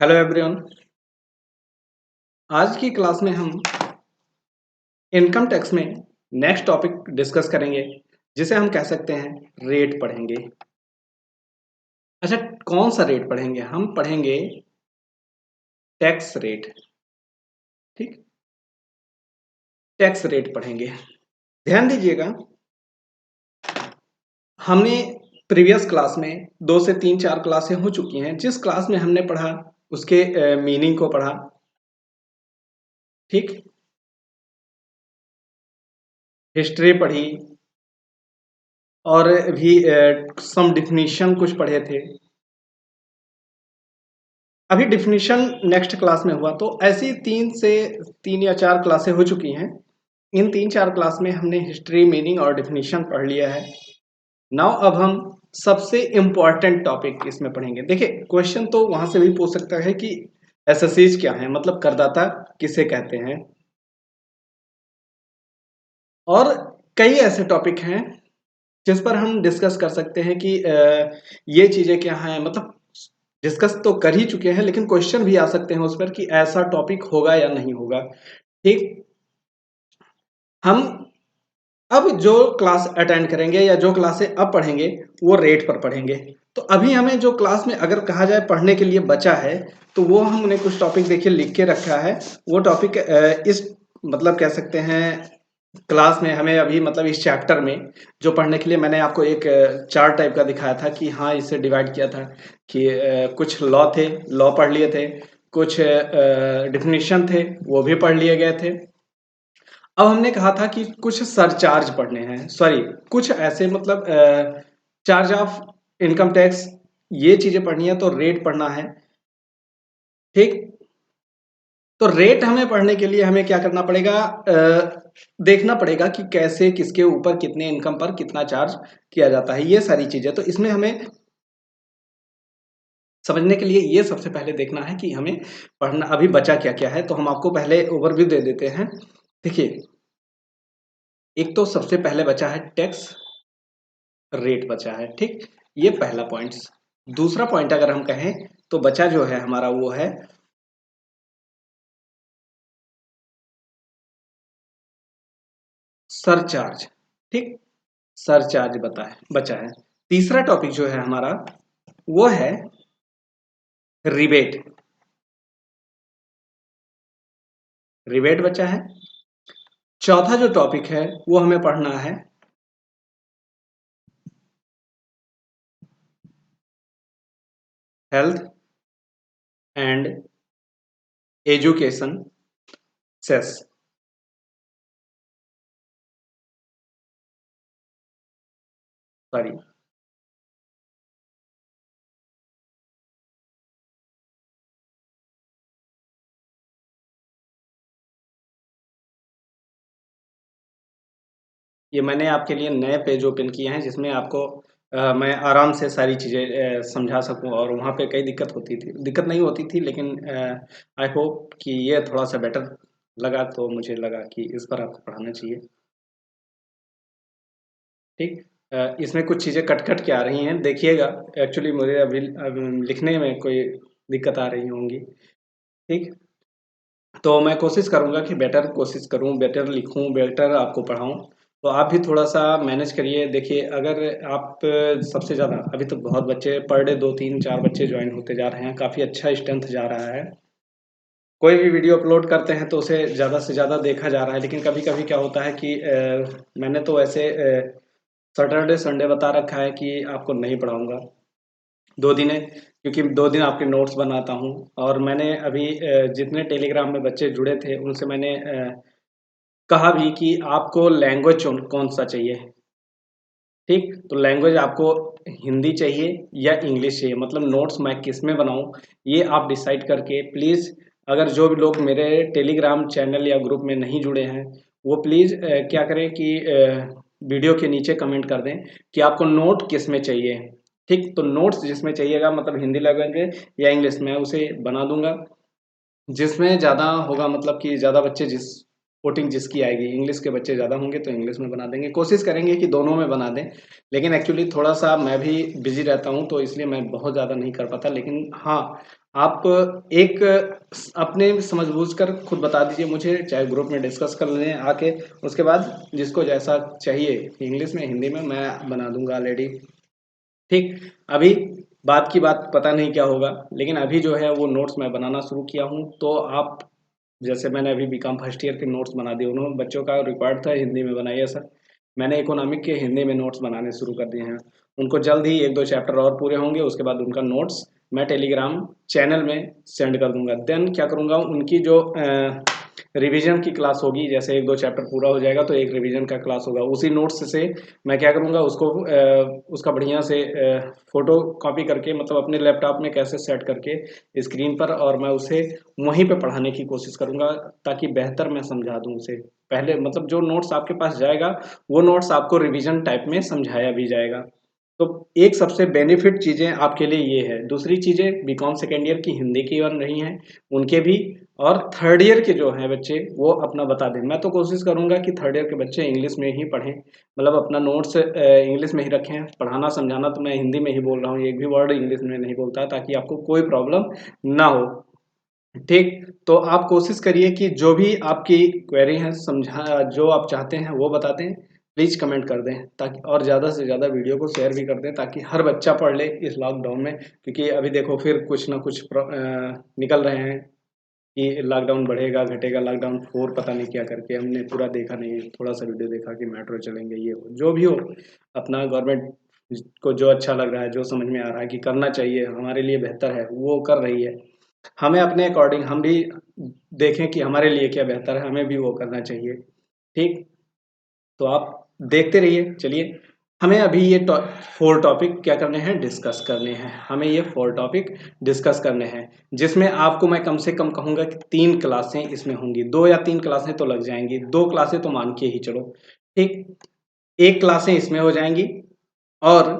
Hello everyone. आज की class में हम इनकम टैक्स में नेक्स्ट टॉपिक डिस्कस करेंगे जिसे हम कह सकते हैं रेट पढ़ेंगे। अच्छा, कौन सा रेट पढ़ेंगे? हम पढ़ेंगे टैक्स रेट। ठीक, टैक्स रेट पढ़ेंगे। ध्यान दीजिएगा, हमने प्रीवियस क्लास में 2 से 3 4 क्लासें हो चुकी हैं। जिस क्लास में हमने पढ़ा उसके मीनिंग को पढ़ा। ठीक, हिस्ट्री पढ़ी और भी सम डिफिनीशन कुछ पढ़े थे। अभी डिफिनीशन नेक्स्ट क्लास में हुआ, तो ऐसी 3 या 4 क्लासें हो चुकी हैं। इन 3-4 क्लास में हमने हिस्ट्री, मीनिंग और डिफिनीशन पढ़ लिया है। नाउ अब हम सबसे इंपॉर्टेंट टॉपिक इसमें पढ़ेंगे। देखिए, क्वेश्चन तो वहां से भी पूछ सकता है कि एसएससीज क्या है, मतलब करदाता किसे कहते हैं। और कई ऐसे टॉपिक हैं जिस पर हम डिस्कस कर सकते हैं कि ये चीजें क्या हैं। मतलब डिस्कस तो कर ही चुके हैं, लेकिन क्वेश्चन भी आ सकते हैं उस पर कि ऐसा टॉपिक होगा या नहीं होगा। ठीक, हम अब जो क्लास अटेंड करेंगे या जो क्लासें अब पढ़ेंगे वो रेट पर पढ़ेंगे। तो अभी हमें जो क्लास में अगर कहा जाए पढ़ने के लिए बचा है, तो वो हमने कुछ टॉपिक देखिए लिख के रखा है। वो टॉपिक इस मतलब कह सकते हैं क्लास में हमें अभी मतलब इस चैप्टर में जो पढ़ने के लिए मैंने आपको एक चार्ट टाइप का दिखाया था कि हाँ, इसे डिवाइड किया था कि कुछ लॉ थे, लॉ पढ़ लिए थे, कुछ डिफिनीशन थे, वो भी पढ़ लिए गए थे। अब हमने कहा था कि कुछ सरचार्ज पढ़ने हैं, सॉरी कुछ ऐसे मतलब चार्ज ऑफ इनकम टैक्स, ये चीजें पढ़नी है, तो रेट पढ़ना है। ठीक, तो रेट हमें पढ़ने के लिए हमें क्या करना पड़ेगा? देखना पड़ेगा कि कैसे किसके ऊपर कितने इनकम पर कितना चार्ज किया जाता है, ये सारी चीजें। तो इसमें हमें समझने के लिए ये सबसे पहले देखना है कि हमें पढ़ना अभी बचा क्या क्या है। तो हम आपको पहले ओवरव्यू दे देते हैं। देखिए, एक तो सबसे पहले बचा है टैक्स रेट बचा है। ठीक, ये पहला पॉइंट। दूसरा पॉइंट अगर हम कहें तो बचा जो है हमारा वो है सरचार्ज। ठीक, सरचार्ज बचा है। तीसरा टॉपिक जो है हमारा वो है रिबेट। रिबेट बचा है। चौथा जो टॉपिक है वो हमें पढ़ना है health and education cess. Sorry, ये मैंने आपके लिए नए पेज ओपन किए हैं जिसमें आपको मैं आराम से सारी चीज़ें समझा सकूं। और वहाँ पे कई दिक्कत नहीं होती थी, लेकिन आई होप कि ये थोड़ा सा बेटर लगा, तो मुझे लगा कि इस पर आपको पढ़ाना चाहिए। ठीक, इसमें कुछ चीज़ें कट कट के आ रही हैं, देखिएगा। एक्चुअली मुझे अभी लिखने में कोई दिक्कत आ रही होंगी। ठीक, तो मैं कोशिश करूँगा कि बेटर कोशिश करूँ, बेटर लिखूँ, बेटर आपको पढ़ाऊँ। तो आप भी थोड़ा-सा मैनेज करिए। देखिए, अगर आप सबसे ज़्यादा अभी तो बहुत बच्चे पर डे 2, 3, 4 बच्चे जॉइन होते जा रहे हैं, काफ़ी अच्छा स्ट्रेंथ जा रहा है। कोई भी वीडियो अपलोड करते हैं तो उसे ज़्यादा से ज़्यादा देखा जा रहा है, लेकिन कभी-कभी क्या होता है कि मैंने तो ऐसे सैटरडे, संडे बता रखा है कि आपको नहीं पढ़ाऊँगा। 2 दिन है, क्योंकि 2 दिन आपके नोट्स बनाता हूँ। और मैंने अभी जितने टेलीग्राम में बच्चे जुड़े थे उनसे मैंने कहा भी कि आपको लैंग्वेज कौन-सा चाहिए। ठीक, तो लैंग्वेज आपको हिंदी चाहिए या इंग्लिश चाहिए, मतलब नोट्स मैं किस में बनाऊँ, ये आप डिसाइड करके प्लीज़। अगर जो भी लोग मेरे टेलीग्राम चैनल या ग्रुप में नहीं जुड़े हैं, वो प्लीज़ क्या करें कि वीडियो के नीचे कमेंट कर दें कि आपको नोट किस में चाहिए। ठीक, तो नोट्स जिसमें चाहिएगा, मतलब हिंदी लैंग्वेज में या इंग्लिश में, उसे बना दूँगा। जिसमें ज़्यादा होगा, मतलब कि ज़्यादा बच्चे जिस वोटिंग जिसकी आएगी, इंग्लिश के बच्चे ज़्यादा होंगे तो इंग्लिश में बना देंगे, कोशिश करेंगे कि दोनों में बना दें। लेकिन एक्चुअली थोड़ा-सा मैं भी बिज़ी रहता हूँ तो इसलिए मैं बहुत ज़्यादा नहीं कर पाता। लेकिन हाँ, आप एक अपने समझ-बूझ कर खुद बता दीजिए मुझे, चाहे ग्रुप में डिस्कस कर लें आके, उसके बाद जिसको जैसा चाहिए इंग्लिश में, हिंदी में, मैं बना दूँगा ऑलरेडी। ठीक, अभी बात की बात पता नहीं क्या होगा, लेकिन अभी जो है वो नोट्स मैं बनाना शुरू किया हूँ। तो आप जैसे मैंने अभी बीकॉम फर्स्ट ईयर के नोट्स बना दिए, उन्होंने बच्चों का रिक्वायर्ड था हिंदी में बनाइए सर, मैंने इकोनॉमिक के हिंदी में नोट्स बनाने शुरू कर दिए हैं। उनको जल्द ही 1-2 चैप्टर और पूरे होंगे, उसके बाद उनका नोट्स मैं टेलीग्राम चैनल में सेंड कर दूंगा। देन क्या करूंगा, उनकी जो रिवीजन की क्लास होगी, जैसे 1-2 चैप्टर पूरा हो जाएगा तो एक रिवीजन का क्लास होगा, उसी नोट्स से मैं क्या करूंगा, उसको उसका बढ़िया से फोटो कॉपी करके, मतलब अपने लैपटॉप में कैसे सेट करके स्क्रीन पर, और मैं उसे वहीं पे पढ़ाने की कोशिश करूंगा ताकि बेहतर मैं समझा दूं उसे। पहले मतलब जो नोट्स आपके पास जाएगा वो नोट्स आपको रिवीजन टाइप में समझाया भी जाएगा। तो एक सबसे बेनिफिट चीज़ें आपके लिए ये है। दूसरी चीज़ें बीकॉम सेकेंड ईयर की हिंदी की बन रही हैं, उनके भी, और थर्ड ईयर के जो हैं बच्चे वो अपना बता दें। मैं तो कोशिश करूंगा कि थर्ड ईयर के बच्चे इंग्लिश में ही पढ़ें, मतलब अपना नोट्स इंग्लिश में ही रखें। पढ़ाना समझाना तो मैं हिंदी में ही बोल रहा हूँ, एक भी वर्ड इंग्लिश में नहीं बोलता, ताकि आपको कोई प्रॉब्लम ना हो। ठीक, तो आप कोशिश करिए कि जो भी आपकी क्वेरी है, समझा जो आप चाहते हैं वो बता दें, प्लीज़ कमेंट कर दें, ताकि और ज़्यादा से ज़्यादा वीडियो को शेयर भी कर दें ताकि हर बच्चा पढ़ ले इस लॉकडाउन में। क्योंकि अभी देखो फिर कुछ ना कुछ निकल रहे हैं कि लॉकडाउन बढ़ेगा घटेगा, लॉकडाउन 4 पता नहीं क्या करके, हमने पूरा देखा नहीं, थोड़ा सा वीडियो देखा कि मेट्रो चलेंगे, ये वो जो भी हो, अपना गवर्नमेंट को जो अच्छा लग रहा है, जो समझ में आ रहा है कि करना चाहिए, हमारे लिए बेहतर है, वो कर रही है। हमें अपने अकॉर्डिंग हम भी देखें कि हमारे लिए क्या बेहतर है, हमें भी वो करना चाहिए। ठीक, तो आप देखते रहिए। चलिए, हमें अभी ये 4 टॉपिक क्या करने हैं, डिस्कस करने हैं। हमें ये 4 टॉपिक डिस्कस करने हैं, जिसमें आपको मैं कम से कम कहूँगा कि 3 क्लासें इसमें होंगी, 2 या 3 क्लासें तो लग जाएंगी, 2 क्लासें तो मान के ही चलो। ठीक, 1 क्लासें इसमें हो जाएंगी, और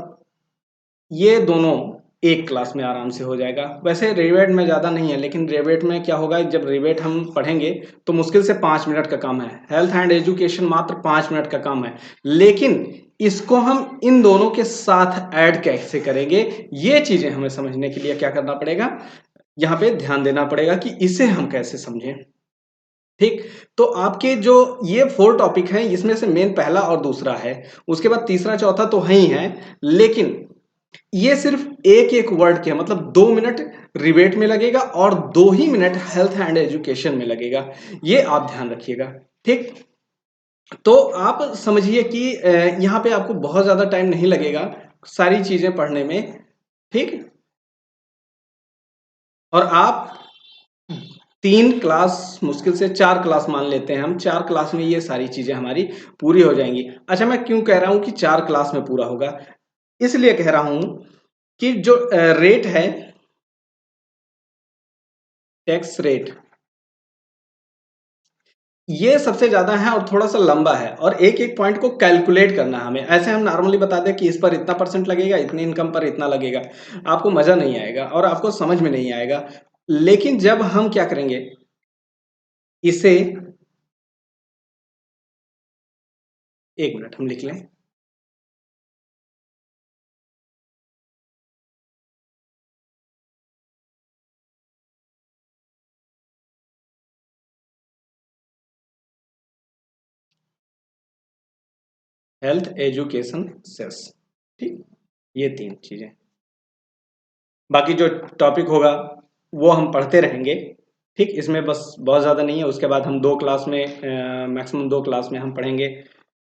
ये दोनों एक क्लास में आराम से हो जाएगा। वैसे रिवेट में ज़्यादा नहीं है, लेकिन रिवेट में क्या होगा, जब रिवेट हम पढ़ेंगे तो मुश्किल से 5 मिनट का काम है। हेल्थ एंड एजुकेशन मात्र 5 मिनट का काम है, लेकिन इसको हम इन दोनों के साथ ऐड कैसे करेंगे, ये चीज़ें हमें समझने के लिए क्या करना पड़ेगा, यहाँ पे ध्यान देना पड़ेगा कि इसे हम कैसे समझें। ठीक, तो आपके जो ये 4 टॉपिक हैं, इसमें से मेन पहला और दूसरा है, उसके बाद तीसरा चौथा तो है ही है, लेकिन ये सिर्फ एक-एक वर्ड के, मतलब 2 मिनट रिबेट में लगेगा और 2 ही मिनट हेल्थ एंड एजुकेशन में लगेगा। ये आप ध्यान रखिएगा। ठीक? तो आप समझिए कि यहाँ पे आपको बहुत ज़्यादा टाइम नहीं लगेगा सारी चीज़ें पढ़ने में। ठीक? और आप 3 क्लास, मुश्किल से 4 क्लास मान लेते हैं हम, 4 क्लास में ये सारी चीज़ें हमारी पूरी हो जाएँगी। अच्छा, मैं क्यों कह रहा हूँ कि 4 क्लास में पूरा होगा? इसलिए कह रहा हूँ कि जो रेट है, टैक्स रेट, ये सबसे ज़्यादा है और थोड़ा-सा लंबा है, और एक-एक पॉइंट को कैलकुलेट करना है हमें। ऐसे हम नॉर्मली बता दें कि इस पर इतना परसेंट लगेगा, इतनी इनकम पर इतना लगेगा, आपको मज़ा नहीं आएगा और आपको समझ में नहीं आएगा। लेकिन जब हम क्या करेंगे, इसे 1 मिनट हम लिख लें। Health, education, cess. ठीक? ये 3 चीज़ें। बाकी जो टॉपिक होगा वो हम पढ़ते रहेंगे। ठीक, इसमें बस बहुत ज़्यादा नहीं है। उसके बाद हम 2 क्लास में मैक्सिमम 2 क्लास में हम पढ़ेंगे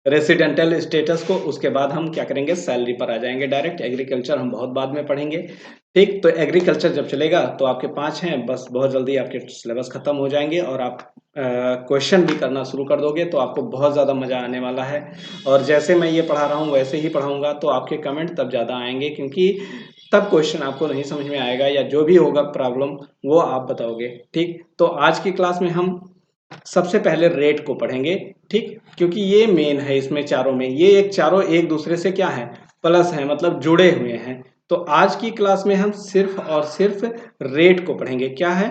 रेसिडेंटल स्टेटस को। उसके बाद हम क्या करेंगे, सैलरी पर आ जाएंगे डायरेक्ट। एग्रीकल्चर हम बहुत बाद में पढ़ेंगे। ठीक, तो एग्रीकल्चर जब चलेगा तो आपके 5 हैं, बस बहुत जल्दी आपके सिलेबस खत्म हो जाएंगे और आप क्वेश्चन भी करना शुरू कर दोगे, तो आपको बहुत ज़्यादा मज़ा आने वाला है। और जैसे मैं ये पढ़ा रहा हूँ वैसे ही पढ़ाऊँगा, तो आपके कमेंट तब ज़्यादा आएँगे, क्योंकि तब क्वेश्चन आपको नहीं समझ में आएगा या जो भी होगा प्रॉब्लम वो आप बताओगे। ठीक, तो आज की क्लास में हम सबसे पहले रेट को पढ़ेंगे। ठीक, क्योंकि ये मेन है इसमें चारों में, ये एक चारों एक दूसरे से क्या है, प्लस है, मतलब जुड़े हुए हैं। तो आज की क्लास में हम सिर्फ और सिर्फ रेट को पढ़ेंगे। क्या है,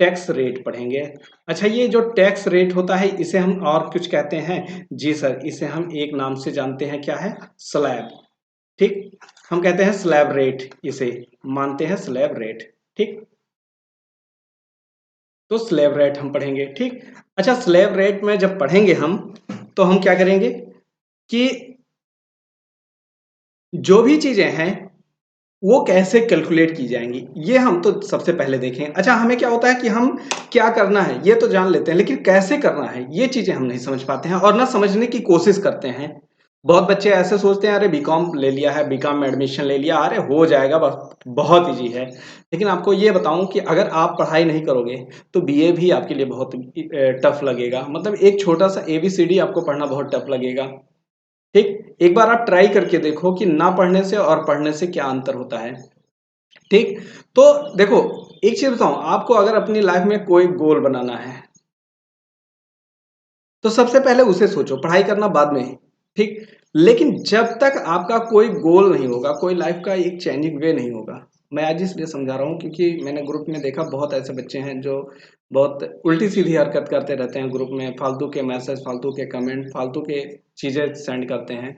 टैक्स रेट पढ़ेंगे। अच्छा, ये जो टैक्स रेट होता है इसे हम और कुछ कहते हैं? जी सर, इसे हम एक नाम से जानते हैं, क्या है? स्लैब। ठीक, हम कहते हैं स्लैब रेट, इसे मानते हैं स्लैब रेट। ठीक, तो स्लैब रेट हम पढ़ेंगे। ठीक, अच्छा, स्लैब रेट में जब पढ़ेंगे हम, तो हम क्या करेंगे कि जो भी चीजें हैं वो कैसे कैलकुलेट की जाएंगी, ये हम तो सबसे पहले देखें। अच्छा, हमें क्या होता है कि हम क्या करना है ये तो जान लेते हैं, लेकिन कैसे करना है ये चीजें हम नहीं समझ पाते हैं और ना समझने की कोशिश करते हैं। बहुत बच्चे ऐसे सोचते हैं, अरे बीकॉम ले लिया है, बीकॉम में एडमिशन ले लिया, अरे हो जाएगा, बस बहुत इजी है। लेकिन आपको ये बताऊं कि अगर आप पढ़ाई नहीं करोगे तो बीए भी आपके लिए बहुत टफ लगेगा। मतलब एक छोटा सा एबीसीडी आपको पढ़ना बहुत टफ लगेगा। ठीक, एक बार आप ट्राई करके देखो कि ना पढ़ने से और पढ़ने से क्या अंतर होता है। ठीक, तो देखो, एक चीज बताऊं आपको, अगर अपनी लाइफ में कोई गोल बनाना है तो सबसे पहले उसे सोचो, पढ़ाई करना बाद में। ठीक, लेकिन जब तक आपका कोई गोल नहीं होगा, कोई लाइफ का एक चेंजिंग वे नहीं होगा। मैं आज इसलिए समझा रहा हूँ क्योंकि मैंने ग्रुप में देखा बहुत ऐसे बच्चे हैं जो बहुत उल्टी सीधी हरकत करते रहते हैं ग्रुप में, फालतू के मैसेज, फालतू के कमेंट, फालतू के चीजें सेंड करते हैं।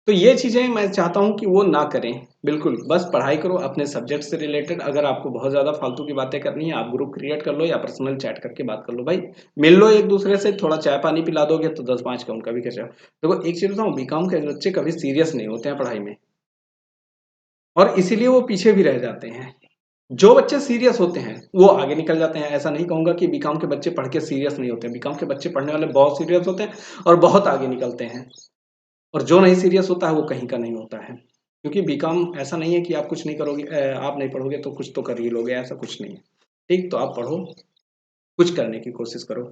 तो ये चीजें मैं चाहता हूँ कि वो ना करें। बिल्कुल, बस पढ़ाई करो अपने सब्जेक्ट से रिलेटेड। अगर आपको बहुत ज्यादा फालतू की बातें करनी है, आप ग्रुप क्रिएट कर लो या पर्सनल चैट करके बात कर लो भाई। मिल लो एक दूसरे से, थोड़ा चाय पानी पिला दोगे तो 10-5 का उनका भी खर्चा। देखो, एक चीज बताऊँ, बीकॉम के बच्चे कभी सीरियस नहीं होते हैं पढ़ाई में, और इसीलिए वो पीछे भी रह जाते हैं। जो बच्चे सीरियस होते हैं वो आगे निकल जाते हैं। ऐसा नहीं कहूंगा कि बीकॉम के बच्चे पढ़ के सीरियस नहीं होते, बीकॉम के बच्चे पढ़ने वाले बहुत सीरियस होते हैं और बहुत आगे निकलते हैं। और जो नहीं सीरियस होता है वो कहीं का नहीं होता है, क्योंकि बीकॉम ऐसा नहीं है कि आप कुछ नहीं करोगे, आप नहीं पढ़ोगे तो कुछ तो कर ही लोगे, ऐसा कुछ नहीं है। ठीक, तो आप पढ़ो, कुछ करने की कोशिश करो।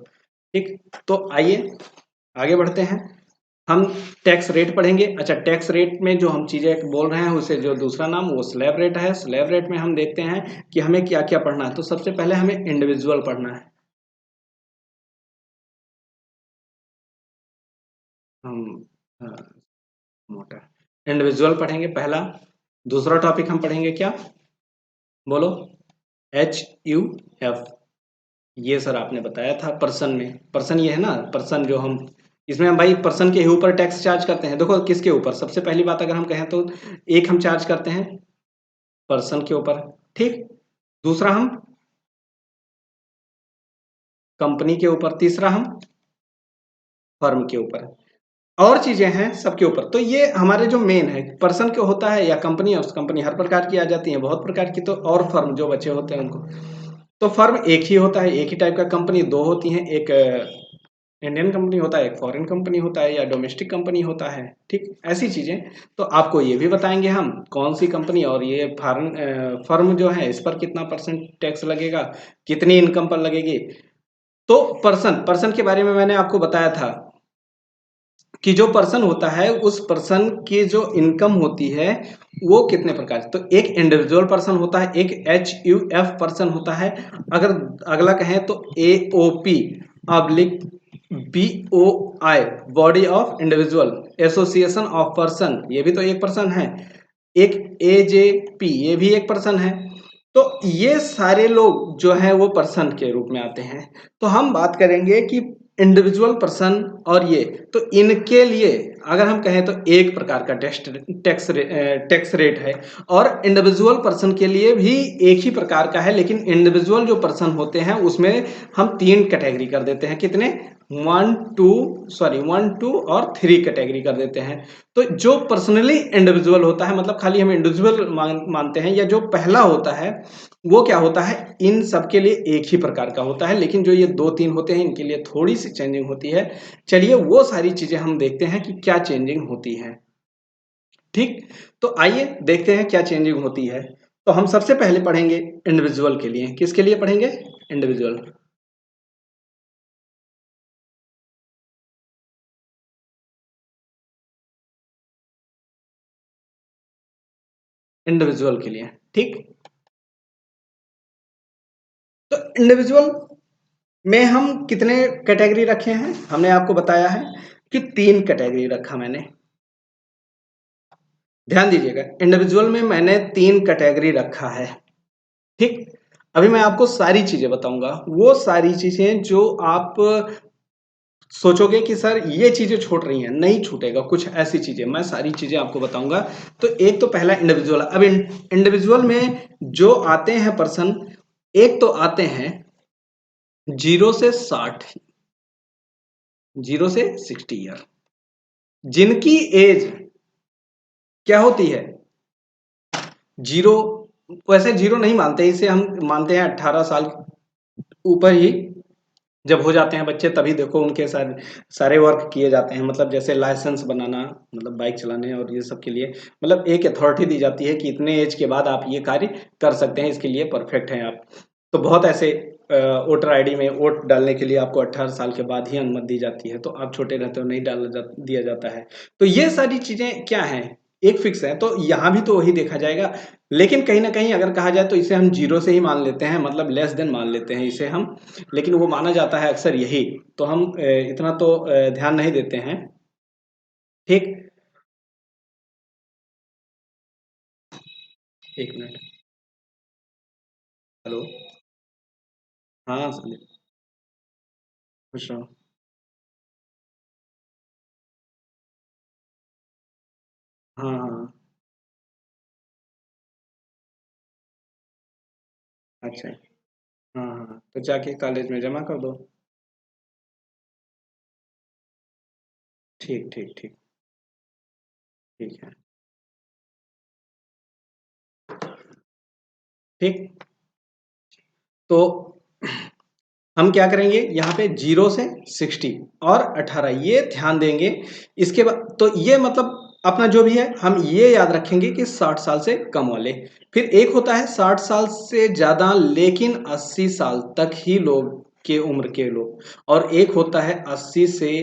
ठीक, तो आइए आगे बढ़ते हैं। हम टैक्स रेट पढ़ेंगे। अच्छा, टैक्स रेट में जो हम चीजें बोल रहे हैं उसे जो दूसरा नाम वो स्लैब रेट है। स्लैब रेट में हम देखते हैं कि हमें क्या क्या पढ़ना है। तो सबसे पहले हमें इंडिविजुअल पढ़ना है। हम मोटा इंडिविजुअल पढ़ेंगे पहला। दूसरा टॉपिक हम पढ़ेंगे क्या, बोलो? HUF। ये सर आपने बताया था पर्सन में, पर्सन ये है ना, पर्सन जो हम, इसमें हम भाई पर्सन के ऊपर टैक्स चार्ज करते हैं। देखो किसके ऊपर, सबसे पहली बात अगर हम कहें तो एक हम चार्ज करते हैं पर्सन के ऊपर। ठीक, दूसरा हम कंपनी के ऊपर, तीसरा हम फर्म के ऊपर, और चीजें हैं सबके ऊपर। तो ये हमारे जो मेन है, पर्सन के होता है या कंपनी है, उस कंपनी हर प्रकार की आ जाती है, बहुत प्रकार की। तो और फर्म जो बचे होते हैं उनको, तो फर्म एक ही होता है, एक ही टाइप का। कंपनी दो होती हैं, एक इंडियन कंपनी होता है, एक फॉरेन कंपनी होता है, या डोमेस्टिक कंपनी होता है। ठीक, ऐसी चीजें तो आपको ये भी बताएंगे हम, कौन सी कंपनी और ये फॉरेन फर्म जो है इस पर कितना परसेंट टैक्स लगेगा, कितनी इनकम पर लगेगी। तो पर्सन, पर्सन के बारे में मैंने आपको बताया था कि जो पर्सन होता है उस पर्सन की जो इनकम होती है वो कितने प्रकार से। तो एक इंडिविजुअल पर्सन होता है, एक HUF पर्सन होता है। अगर अगला कहें तो AOP/BOI, body of individual, association of person, ये भी तो एक पर्सन है। एक AJP, ये भी एक पर्सन है। तो ये सारे लोग जो हैं वो पर्सन के रूप में आते हैं। तो हम बात करेंगे कि इंडिविजुअल पर्सन और ये, तो इनके लिए अगर हम कहें तो एक प्रकार का टैक्स रेट है, और इंडिविजुअल पर्सन के लिए भी एक ही प्रकार का है। लेकिन इंडिविजुअल जो पर्सन होते हैं उसमें हम तीन कैटेगरी कर देते हैं। कितने? 1 2 और 3 कैटेगरी कर देते हैं। तो जो पर्सनली इंडिविजुअल होता है, मतलब खाली हम इंडिविजुअल मानते हैं, या जो पहला होता है वो क्या होता है, इन सबके लिए एक ही प्रकार का होता है। लेकिन जो ये 2-3 होते हैं इनके लिए थोड़ी सी चेंजिंग होती है। चलिए वो सारी चीजें हम देखते हैं कि क्या चेंजिंग होती है। ठीक, तो आइए देखते हैं क्या चेंजिंग होती है। तो हम सबसे पहले पढ़ेंगे इंडिविजुअल के लिए। किसके लिए पढ़ेंगे? इंडिविजुअल। इंडिविजुअल के लिए। ठीक, तो इंडिविजुअल में हम कितने कैटेगरी रखे हैं, हमने आपको बताया है कि 3 कैटेगरी रखा मैंने। ध्यान दीजिएगा, इंडिविजुअल में मैंने 3 कैटेगरी रखा है। ठीक, अभी मैं आपको सारी चीजें बताऊंगा, वो सारी चीजें जो आप सोचोगे कि सर ये चीजें छूट रही हैं, नहीं छूटेगा, कुछ ऐसी चीजें मैं सारी चीजें आपको बताऊंगा। तो एक तो पहला इंडिविजुअल। अब इंडिविजुअल में जो आते हैं पर्सन, एक तो आते हैं 0 से 60, 0 से 60 ईयर, जिनकी एज क्या होती है, जीरो। वैसे जीरो नहीं मानते इसे, हम मानते हैं 18 साल ऊपर ही जब हो जाते हैं बच्चे, तभी देखो उनके सारे सारे वर्क किए जाते हैं। मतलब जैसे लाइसेंस बनाना, मतलब बाइक चलाने और ये सब के लिए, मतलब एक अथॉरिटी दी जाती है कि इतने एज के बाद आप ये कार्य कर सकते हैं, इसके लिए परफेक्ट हैं आप। तो बहुत ऐसे वोटर आईडी में वोट डालने के लिए आपको 18 साल के बाद ही अनुमति दी जाती है, तो आप छोटे रहते हो नहीं दिया जाता है। तो ये सारी चीजें क्या हैं, एक फिक्स है। तो यहाँ भी तो वही देखा जाएगा, लेकिन कहीं ना कहीं अगर कहा जाए तो इसे हम जीरो से ही मान लेते हैं, मतलब लेस देन मान लेते हैं इसे हम, लेकिन वो माना जाता है अक्सर यही। तो हम इतना तो ध्यान नहीं देते हैं। ठीक, एक मिनट। हेलो। हाँ संदीप, खुश रहो। हाँ हाँ। अच्छा। हाँ हाँ, तो जाके कॉलेज में जमा कर दो। ठीक ठीक ठीक। ठीक है। ठीक। तो हम क्या करेंगे यहाँ पे 0 से 60 और 18 ये ध्यान देंगे। इसके बाद तो ये मतलब अपना जो भी है हम ये याद रखेंगे कि 60 साल से कम वाले। फिर एक होता है 60 साल से ज्यादा लेकिन 80 साल तक ही लोग के उम्र के लोग, और एक होता है 80 से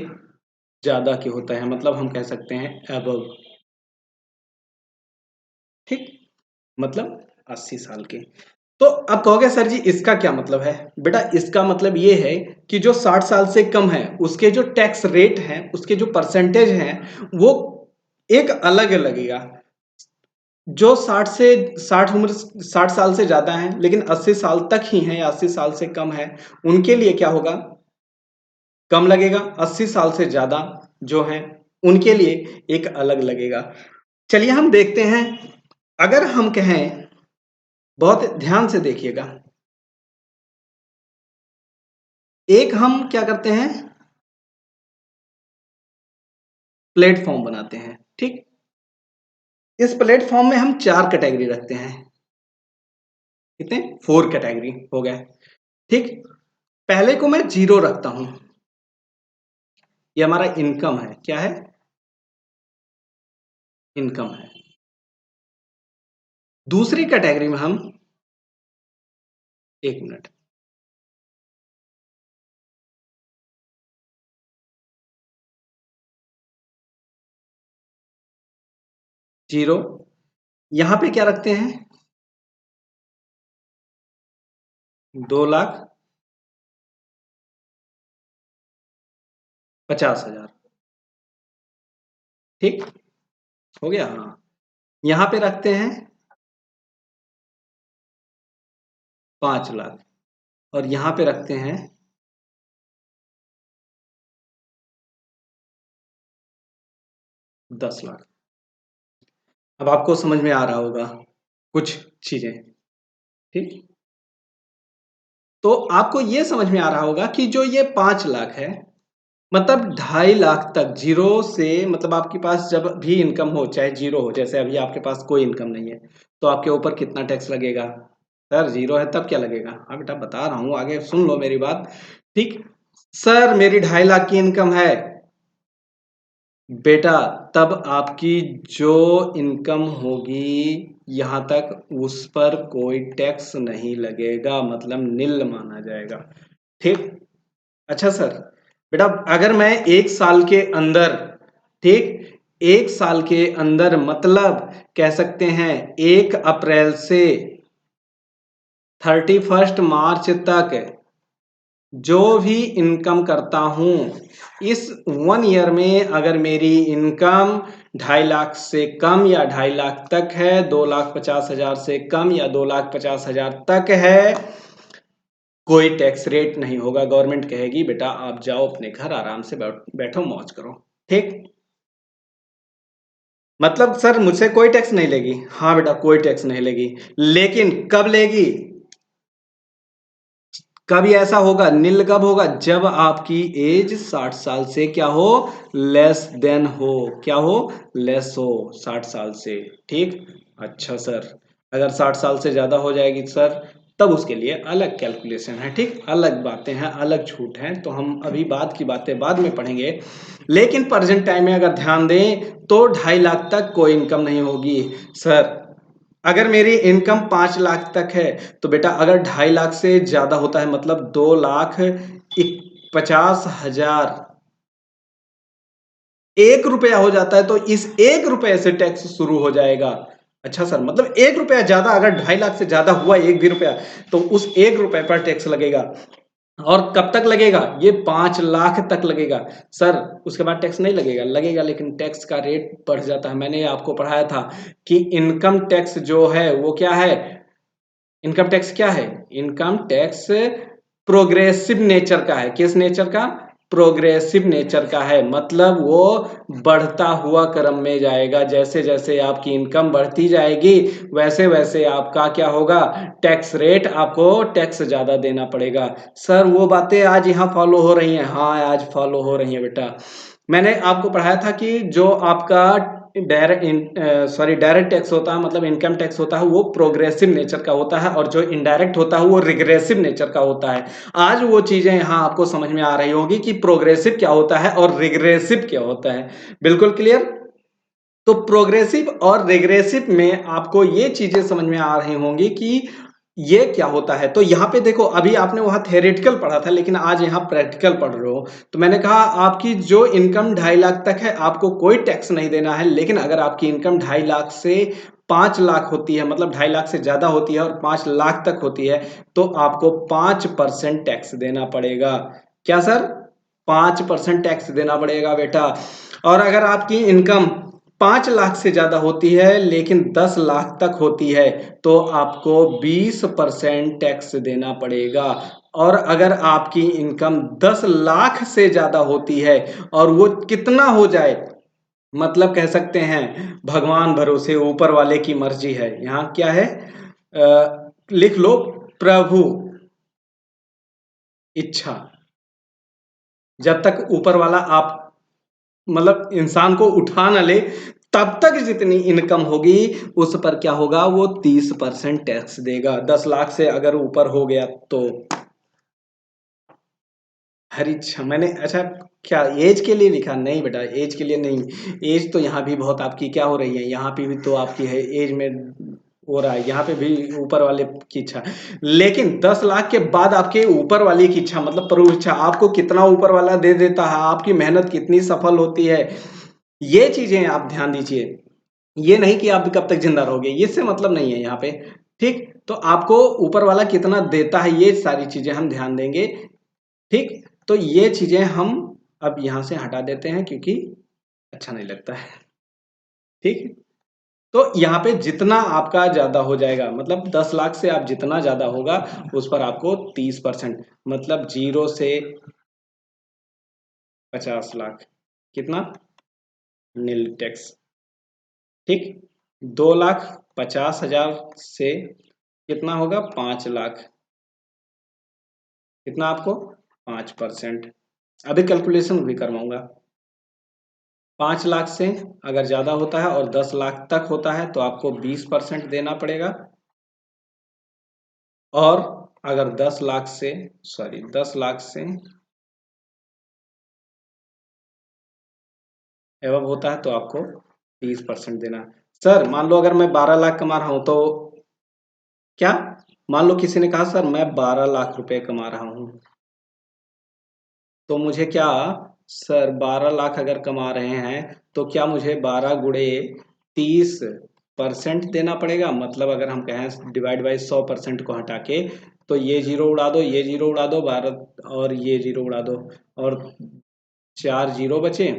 ज्यादा के होता है, मतलब हम कह सकते हैं अबव। ठीक, मतलब 80 साल के। तो अब कहोगे सर जी इसका क्या मतलब है? बेटा इसका मतलब ये है कि जो 60 साल से कम है उसके जो टैक्स रेट हैं, उसके जो परसेंटेज हैं, वो एक अलग लगेगा। जो 60 से 60 उम्र 60 साल से ज्यादा है लेकिन 80 साल तक ही है या 80 साल से कम है, उनके लिए क्या होगा, कम लगेगा। 80 साल से ज्यादा जो है उनके लिए एक अलग लगेगा। चलिए हम देखते हैं। अगर हम कहें, बहुत ध्यान से देखिएगा, एक हम क्या करते हैं, प्लेटफॉर्म बनाते हैं। ठीक, इस प्लेटफॉर्म में हम 4 कैटेगरी रखते हैं। कितने, 4 कैटेगरी हो गए। ठीक, पहले को मैं 0 रखता हूं, ये हमारा इनकम है। क्या है, इनकम है। दूसरी कैटेगरी में हम, एक मिनट, जीरो, यहां पे क्या रखते हैं, 2,50,000। ठीक, हो गया। हाँ, यहां पे रखते हैं 5 लाख, और यहां पे रखते हैं 10 लाख। अब आपको समझ में आ रहा होगा कुछ चीजें। ठीक, तो आपको ये समझ में आ रहा होगा कि जो ये 5 लाख है, मतलब 2.5 लाख तक, जीरो से मतलब आपके पास जब भी इनकम हो, चाहे जीरो हो, जैसे अभी आपके पास कोई इनकम नहीं है, तो आपके ऊपर कितना टैक्स लगेगा? सर जीरो है तब क्या लगेगा? हाँ बेटा बता रहा हूं, आगे सुन लो मेरी बात। ठीक, सर मेरी 2.5 लाख की इनकम है, बेटा तब आपकी जो इनकम होगी यहां तक उस पर कोई टैक्स नहीं लगेगा, मतलब निल माना जाएगा। ठीक, अच्छा सर, बेटा अगर मैं 1 साल के अंदर, ठीक, 1 साल के अंदर मतलब कह सकते हैं 1 अप्रैल से 31 मार्च तक जो भी इनकम करता हूं, इस 1 ईयर में अगर मेरी इनकम 2.5 लाख से कम या 2.5 लाख तक है, 2,50,000 से कम या 2,50,000 तक है, कोई टैक्स रेट नहीं होगा। गवर्नमेंट कहेगी बेटा आप जाओ अपने घर आराम से बैठो मौज करो। ठीक, मतलब सर मुझसे कोई टैक्स नहीं लेगी। हाँ बेटा कोई टैक्स नहीं लेगी, लेकिन कब लेगी? कब ये ऐसा होगा? नील कब होगा? जब आपकी एज 60 साल से क्या हो? लेस देन हो। क्या हो? लेस हो 60 साल से। ठीक, अच्छा सर, अगर 60 साल से ज्यादा हो जाएगी सर, तब उसके लिए अलग कैलकुलेशन है। ठीक, अलग बातें हैं, अलग छूट हैं, तो हम अभी बाद की बातें बाद में पढ़ेंगे। लेकिन प्रेजेंट टाइम में अगर ध्यान दें तो 2.5 लाख तक कोई इनकम नहीं होगी। सर अगर मेरी इनकम 5 लाख तक है तो बेटा अगर 2.5 लाख से ज्यादा होता है मतलब 2,50,000 1 रुपया हो जाता है, तो इस 1 रुपये से टैक्स शुरू हो जाएगा। अच्छा सर, मतलब 1 रुपया ज्यादा, अगर 2.5 लाख से ज्यादा हुआ 1 भी रुपया, तो उस 1 रुपये पर टैक्स लगेगा। और कब तक लगेगा? ये 5 लाख तक लगेगा। सर उसके बाद टैक्स नहीं लगेगा? लगेगा, लेकिन टैक्स का रेट बढ़ जाता है। मैंने आपको पढ़ाया था कि इनकम टैक्स जो है वो क्या है? इनकम टैक्स क्या है? इनकम टैक्स प्रोग्रेसिव नेचर का है। किस नेचर का? प्रोग्रेसिव नेचर का है, मतलब वो बढ़ता हुआ क्रम में जाएगा। जैसे जैसे आपकी इनकम बढ़ती जाएगी वैसे वैसे आपका क्या होगा? टैक्स रेट, आपको टैक्स ज्यादा देना पड़ेगा। सर वो बातें आज यहाँ फॉलो हो रही हैं? हाँ आज फॉलो हो रही हैं बेटा। मैंने आपको पढ़ाया था कि जो आपका डायरेक्ट टैक्स होता है, मतलब इनकम टैक्स होता है, वो प्रोग्रेसिव नेचर का होता है, और जो इनडायरेक्ट होता है वो रिग्रेसिव नेचर का होता है। आज वो चीजें यहाँ आपको समझ में आ रही होगी कि प्रोग्रेसिव क्या होता है और रिग्रेसिव क्या होता है। बिल्कुल क्लियर। तो प्रोग्रेसिव और रिग्रेसिव में आपको ये चीजें समझ में आ रही होंगी कि ये क्या होता है। तो यहाँ पे देखो, अभी आपने वहां थ्योरेटिकल पढ़ा था लेकिन आज यहाँ प्रैक्टिकल पढ़ रहे हो। तो मैंने कहा आपकी जो इनकम 2.5 लाख तक है आपको कोई टैक्स नहीं देना है, लेकिन अगर आपकी इनकम 2.5 लाख से 5 लाख होती है, मतलब 2.5 लाख से ज्यादा होती है और 5 लाख तक होती है, तो आपको 5% टैक्स देना पड़ेगा। क्या सर? 5% टैक्स देना पड़ेगा बेटा। और अगर आपकी इनकम 5 लाख से ज्यादा होती है लेकिन 10 लाख तक होती है, तो आपको 20% टैक्स देना पड़ेगा। और अगर आपकी इनकम 10 लाख से ज्यादा होती है, और वो कितना हो जाए, मतलब कह सकते हैं भगवान भरोसे, ऊपर वाले की मर्जी है। यहाँ क्या है? लिख लो, प्रभु इच्छा। जब तक ऊपर वाला आप मतलब इंसान को उठा ना ले, तब तक जितनी इनकम होगी उस पर क्या होगा? वो 30% टैक्स देगा। 10 लाख से अगर ऊपर हो गया तो। हरी अच्छा, मैंने अच्छा, क्या एज के लिए लिखा? नहीं बेटा एज के लिए नहीं। एज तो यहाँ भी बहुत आपकी क्या हो रही है, यहाँ पे भी तो आपकी है एज में हो रहा है, यहाँ पे भी ऊपर वाले की इच्छा। लेकिन 10 लाख के बाद आपके ऊपर वाले की इच्छा, मतलब प्रभु इच्छा, आपको कितना ऊपर वाला दे देता है, आपकी मेहनत कितनी सफल होती है, ये चीजें आप ध्यान दीजिए। ये नहीं कि आप कब तक जिंदा रहोगे, इससे मतलब नहीं है यहाँ पे। ठीक, तो आपको ऊपर वाला कितना देता है ये सारी चीजें हम ध्यान देंगे। ठीक, तो ये चीजें हम अब यहाँ से हटा देते हैं क्योंकि अच्छा नहीं लगता है। ठीक, तो यहाँ पे जितना आपका ज्यादा हो जाएगा, मतलब 10 लाख से आप जितना ज्यादा होगा उस पर आपको 30%, मतलब 0 से 50 लाख, कितना? नील टैक्स। ठीक, 2,50,000 से कितना होगा? 5 लाख, कितना आपको? 5%। अभी कैलकुलेशन भी करवाऊंगा। 5 लाख से अगर ज्यादा होता है और 10 लाख तक होता है तो आपको 20% देना पड़ेगा। और अगर 10 लाख से, सॉरी 10 लाख से एवं होता है तो आपको 30% देना। सर मान लो अगर मैं 12 लाख कमा रहा हूं तो क्या? मान लो किसी ने कहा सर मैं 12 लाख रुपए कमा रहा हूं, तो मुझे क्या? सर 12 लाख अगर कमा रहे हैं तो क्या मुझे 12 गुणे 30% देना पड़ेगा? मतलब अगर हम कहें डिवाइड बाई 100% को हटा के, तो ये जीरो उड़ा दो, ये जीरो उड़ा दो, 12 और ये जीरो उड़ा दो, और 4 जीरो बचे,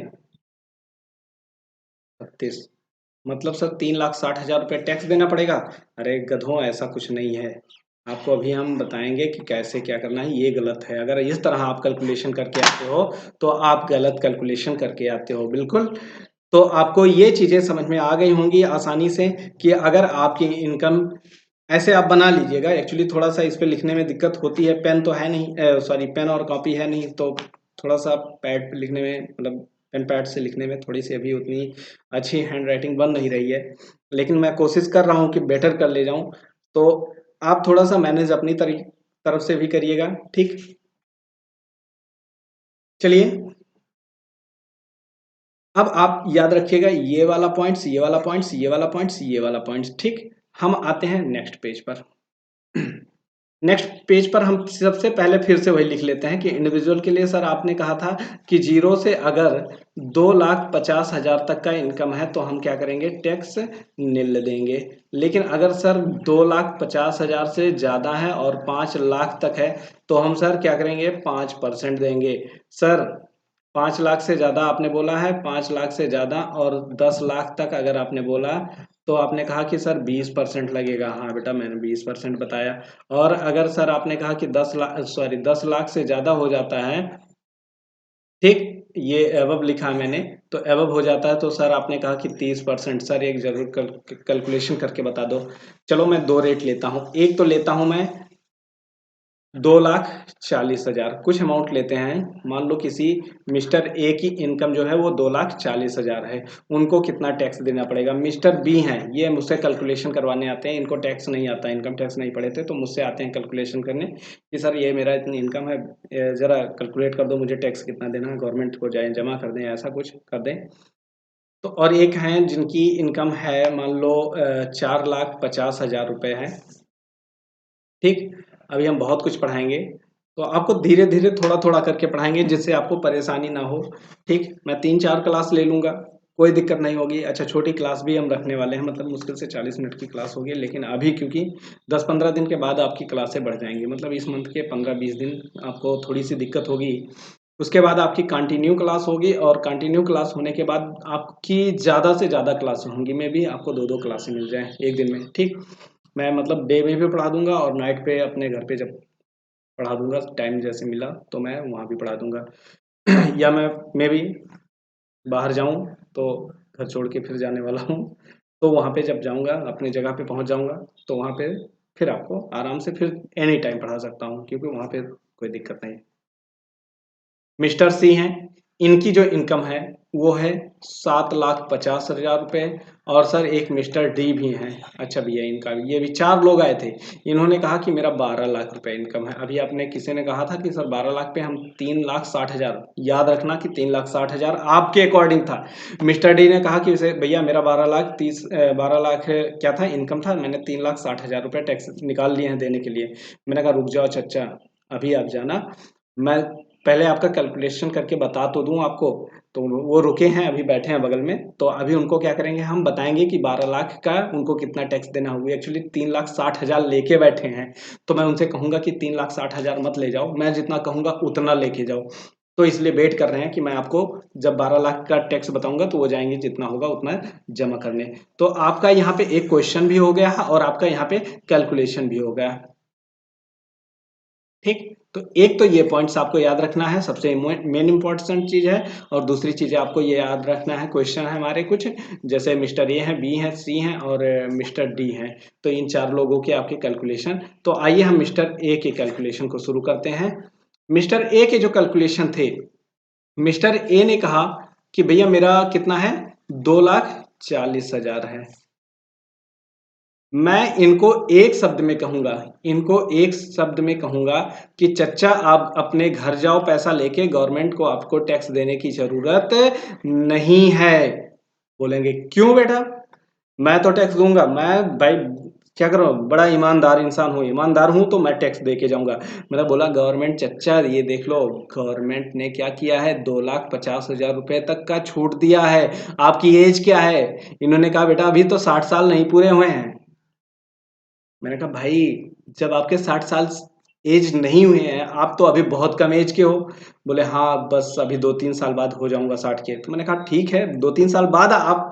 36। मतलब सर 3,60,000 रुपये टैक्स देना पड़ेगा। अरे गधों ऐसा कुछ नहीं है। आपको अभी हम बताएंगे कि कैसे क्या करना है। ये गलत है, अगर इस तरह आप कैलकुलेशन करके आते हो तो आप गलत कैलकुलेशन करके आते हो बिल्कुल। तो आपको ये चीज़ें समझ में आ गई होंगी आसानी से कि अगर आपकी इनकम ऐसे आप बना लीजिएगा। एक्चुअली थोड़ा-सा इस पे लिखने में दिक्कत होती है, पेन तो है नहीं, सॉरी पेन और कॉपी है नहीं, तो थोड़ा-सा पैड पे लिखने में मतलब पेन पैड से लिखने में थोड़ी-सी अभी उतनी अच्छी हैंडराइटिंग बन नहीं रही है। लेकिन मैं कोशिश कर रहा हूँ कि बेटर कर ले जाऊँ, तो आप थोड़ा-सा मैनेज अपनी तरफ से भी करिएगा, ठीक? चलिए, अब आप याद रखिएगा ये वाला पॉइंट्स, ये वाला पॉइंट्स, ये वाला पॉइंट्स, ये वाला पॉइंट्स, ठीक? हम आते हैं नेक्स्ट पेज पर। नेक्स्ट पेज पर हम सबसे पहले फिर से वही लिख लेते हैं कि इंडिविजुअल के लिए सर आपने कहा था कि जीरो से अगर 2,50,000 तक का इनकम है तो हम क्या करेंगे, टैक्स निल देंगे। लेकिन अगर सर 2,50,000 से ज़्यादा है और 5 लाख तक है तो हम सर क्या करेंगे, 5% देंगे। सर 5 लाख से ज़्यादा आपने बोला है, 5 लाख से ज़्यादा और 10 लाख तक अगर आपने बोला तो आपने कहा कि सर 20% लगेगा। हाँ बेटा, मैंने 20% बताया। और अगर सर आपने कहा कि 10 लाख से ज़्यादा हो जाता है, ठीक, ये एबव लिखा है मैंने, तो एबव हो जाता है तो सर आपने कहा कि 30%। सर एक जरूर कैलकुलेशन करके बता दो। चलो मैं दो रेट लेता हूँ, एक तो लेता हूँ मैं 2,40,000 कुछ अमाउंट लेते हैं। मान लो किसी मिस्टर ए की इनकम जो है वो 2,40,000 है, उनको कितना टैक्स देना पड़ेगा। मिस्टर बी हैं, ये मुझसे कैलकुलेशन करवाने आते हैं, इनको टैक्स नहीं आता, इनकम टैक्स नहीं पड़े थे, तो मुझसे आते हैं कैलकुलेशन करने कि सर ये मेरा इतनी इनकम है, ज़रा कैलकुलेट कर दो मुझे टैक्स कितना देना है, गवर्नमेंट को जाए जमा कर दें, ऐसा कुछ कर दें। तो और एक हैं जिनकी इनकम है मान लो 4,50,000 रुपये है, ठीक। अभी हम बहुत कुछ पढ़ाएंगे, तो आपको धीरे धीरे थोड़ा थोड़ा करके पढ़ाएंगे जिससे आपको परेशानी ना हो, ठीक। मैं 3-4 क्लास ले लूंगा, कोई दिक्कत नहीं होगी। अच्छा, छोटी क्लास भी हम रखने वाले हैं, मतलब मुश्किल से 40 मिनट की क्लास होगी, लेकिन अभी क्योंकि 10-15 दिन के बाद आपकी क्लासें बढ़ जाएंगी, मतलब इस मंथ के 15-20 दिन आपको थोड़ी सी दिक्कत होगी। उसके बाद आपकी कंटिन्यू क्लास होगी, और कंटिन्यू क्लास होने के बाद आपकी ज़्यादा से ज़्यादा क्लास होंगी, में भी आपको 2-2 क्लासें मिल जाएँ एक दिन में, ठीक। मैं मतलब डे में भी पढ़ा दूंगा और नाइट पे अपने घर पे जब पढ़ा दूंगा, टाइम जैसे मिला तो मैं वहाँ भी पढ़ा दूंगा। या मैं भी बाहर जाऊँ तो घर छोड़ के फिर जाने वाला हूँ, तो वहाँ पे जब जाऊँगा अपनी जगह पे पहुँच जाऊँगा तो वहाँ पे फिर आपको आराम से फिर एनी टाइम पढ़ा सकता हूँ, क्योंकि वहाँ पे कोई दिक्कत नहीं। मिस्टर सी हैं, इनकी जो इनकम है वो है 7,50,000 रुपये। और सर एक मिस्टर डी भी हैं, अच्छा भैया इनका भी, ये भी 4 लोग आए थे। इन्होंने कहा कि मेरा 12 लाख रुपए इनकम है। अभी आपने किसी ने कहा था कि सर 12 लाख पे हम 3,60,000, याद रखना कि 3,60,000 आपके अकॉर्डिंग था। मिस्टर डी ने कहा कि वैसे भैया मेरा 12 लाख क्या था इनकम था, मैंने 3,60,000 रुपये टैक्स निकाल लिए हैं देने के लिए। मैंने कहा रुक जाओ चचा, अभी आप जाना, मैं पहले आपका कैलकुलेशन करके बता तो दूं आपको। तो वो रुके हैं, अभी बैठे हैं बगल में, तो अभी उनको क्या करेंगे, हम बताएंगे कि 12 लाख का उनको कितना टैक्स देना होगा। एक्चुअली 3,60,000 लेके बैठे हैं, तो मैं उनसे कहूंगा कि 3,60,000 मत ले जाओ, मैं जितना कहूंगा उतना लेके जाओ। तो इसलिए वेट कर रहे हैं कि मैं आपको जब 12 लाख का टैक्स बताऊंगा तो वो जाएंगे जितना होगा उतना जमा करने। तो आपका यहाँ पे एक क्वेश्चन भी हो गया और आपका यहाँ पे कैलकुलेशन भी हो गया, ठीक। तो एक तो ये पॉइंट्स आपको याद रखना है, सबसे मेन इंपॉर्टेंट चीज है। और दूसरी चीजें आपको ये याद रखना है, क्वेश्चन है हमारे कुछ, जैसे मिस्टर ए हैं, बी हैं, सी हैं और मिस्टर डी हैं। तो इन 4 लोगों के आपके कैलकुलेशन, तो आइए हम मिस्टर ए के कैलकुलेशन को शुरू करते हैं। मिस्टर ए के जो कैलकुलेशन थे, मिस्टर ए ने कहा कि भैया मेरा कितना है, 2,40,000 है। मैं इनको एक शब्द में कहूंगा, इनको एक शब्द में कहूंगा कि चच्चा आप अपने घर जाओ पैसा लेके, गवर्नमेंट को आपको टैक्स देने की जरूरत नहीं है। बोलेंगे क्यों बेटा, मैं तो टैक्स दूंगा, मैं भाई क्या करो, बड़ा ईमानदार इंसान हूँ, ईमानदार हूँ तो मैं टैक्स दे के जाऊंगा। मैंने बोला गवर्नमेंट चच्चा ये देख लो, गवर्नमेंट ने क्या किया है, 2,50,000 रुपए तक का छूट दिया है। आपकी एज क्या है, इन्होंने कहा बेटा अभी तो 60 साल नहीं पूरे हुए हैं। मैंने कहा भाई, जब आपके 60 साल एज नहीं हुए हैं, आप तो अभी बहुत कम एज के हो। बोले हाँ बस अभी 2-3 साल बाद हो जाऊंगा 60 के। तो मैंने कहा ठीक है 2-3 साल बाद आप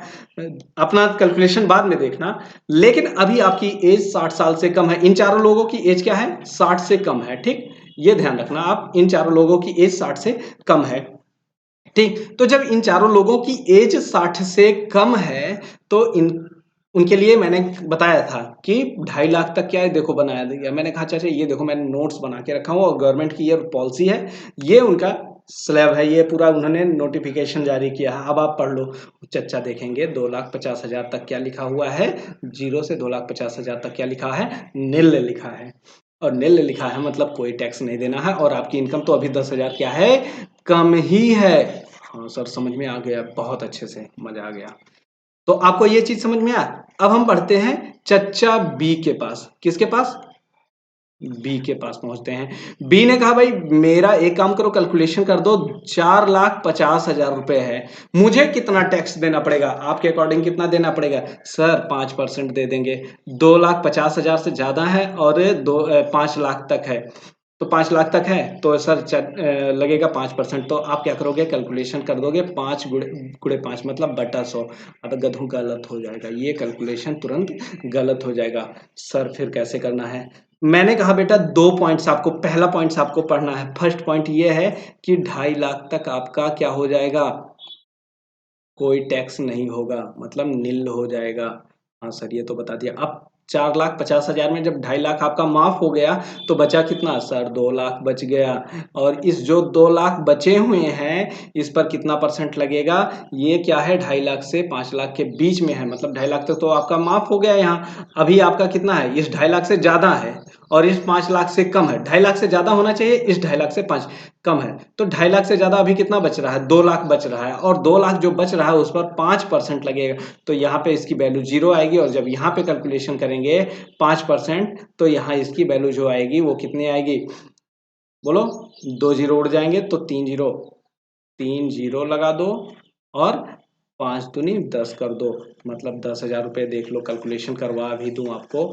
अपना कैलकुलेशन बाद में देखना, लेकिन अभी आपकी एज 60 साल से कम है। इन चारों लोगों की एज क्या है, 60 से कम है। ठीक, ये ध्यान रखना आप, इन चारों लोगों की एज 60 से कम है। ठीक, तो जब इन चारों लोगों की एज 60 से कम है तो इन उनके लिए मैंने बताया था कि 2.5 लाख तक क्या है, देखो बनाया दिया। मैंने कहा चाचा ये देखो मैंने नोट्स बना के रखा हूँ और गवर्नमेंट की ये पॉलिसी है, ये उनका स्लैब है, ये पूरा उन्होंने नोटिफिकेशन जारी किया है, अब आप पढ़ लो। चचा देखेंगे 2,50,000 तक क्या लिखा हुआ है, 0 से 2,50,000 तक क्या लिखा है, निल लिखा है। और निल लिखा है मतलब कोई टैक्स नहीं देना है, और आपकी इनकम तो अभी 10,000 क्या है, कम ही है। हाँ सर समझ में आ गया, बहुत अच्छे से मजा आ गया। तो आपको ये चीज समझ में आया। अब हम बढ़ते हैं चच्चा बी के पास। किसके पास, बी के पास पहुंचते हैं। बी ने कहा भाई मेरा एक काम करो कैलकुलेशन कर दो, 4,50,000 रुपए है, मुझे कितना टैक्स देना पड़ेगा, आपके अकॉर्डिंग कितना देना पड़ेगा। सर 5% दे देंगे, 2,50,000 से ज्यादा है और 5 लाख तक है, तो 5 लाख तक है तो सर लगेगा 5%। तो आप क्या करोगे, कैलकुलेशन कर दोगे, 5 गुणे 5 मतलब बटा 100। अब गधों गलत हो जाएगा, ये कैलकुलेशन तुरंत गलत हो जाएगा। सर फिर कैसे करना है। मैंने कहा बेटा 2 पॉइंट्स आपको, पहला पॉइंट्स आपको पढ़ना है। फर्स्ट पॉइंट ये है कि 2.5 लाख तक आपका क्या हो जाएगा, कोई टैक्स नहीं होगा, मतलब निल हो जाएगा। हाँ सर ये तो बता दिया। अब 4,50,000 में जब 2.5 लाख आपका माफ हो गया तो बचा कितना सर, 2 लाख बच गया। और इस जो 2 लाख बचे हुए हैं इस पर कितना परसेंट लगेगा, ये क्या है 2.5 लाख से 5 लाख के बीच में है, मतलब 2.5 लाख तक तो आपका माफ हो गया यहाँ। अभी आपका कितना है, इस 2.5 लाख से ज्यादा है और इस 5 लाख से कम है। 2.5 लाख से ज्यादा होना चाहिए, इस 2.5 लाख से 5 कम है। तो 2.5 लाख से ज्यादा अभी कितना बच रहा है, 2 लाख बच रहा है, और 2 लाख जो बच रहा है उस पर 5% लगेगा। तो यहाँ पे इसकी वैल्यू 0 आएगी, और जब यहाँ पे कैलकुलेशन करेंगे 5%, तो यहाँ इसकी वैल्यू जो आएगी वो कितनी आएगी, बोलो। 2 जीरो उड़ जाएंगे तो 3 जीरो, 3 जीरो लगा दो और 5 दूनी 10 कर दो, मतलब 10,000 रुपये। देख लो कैलकुलेशन करवा भी दूं आपको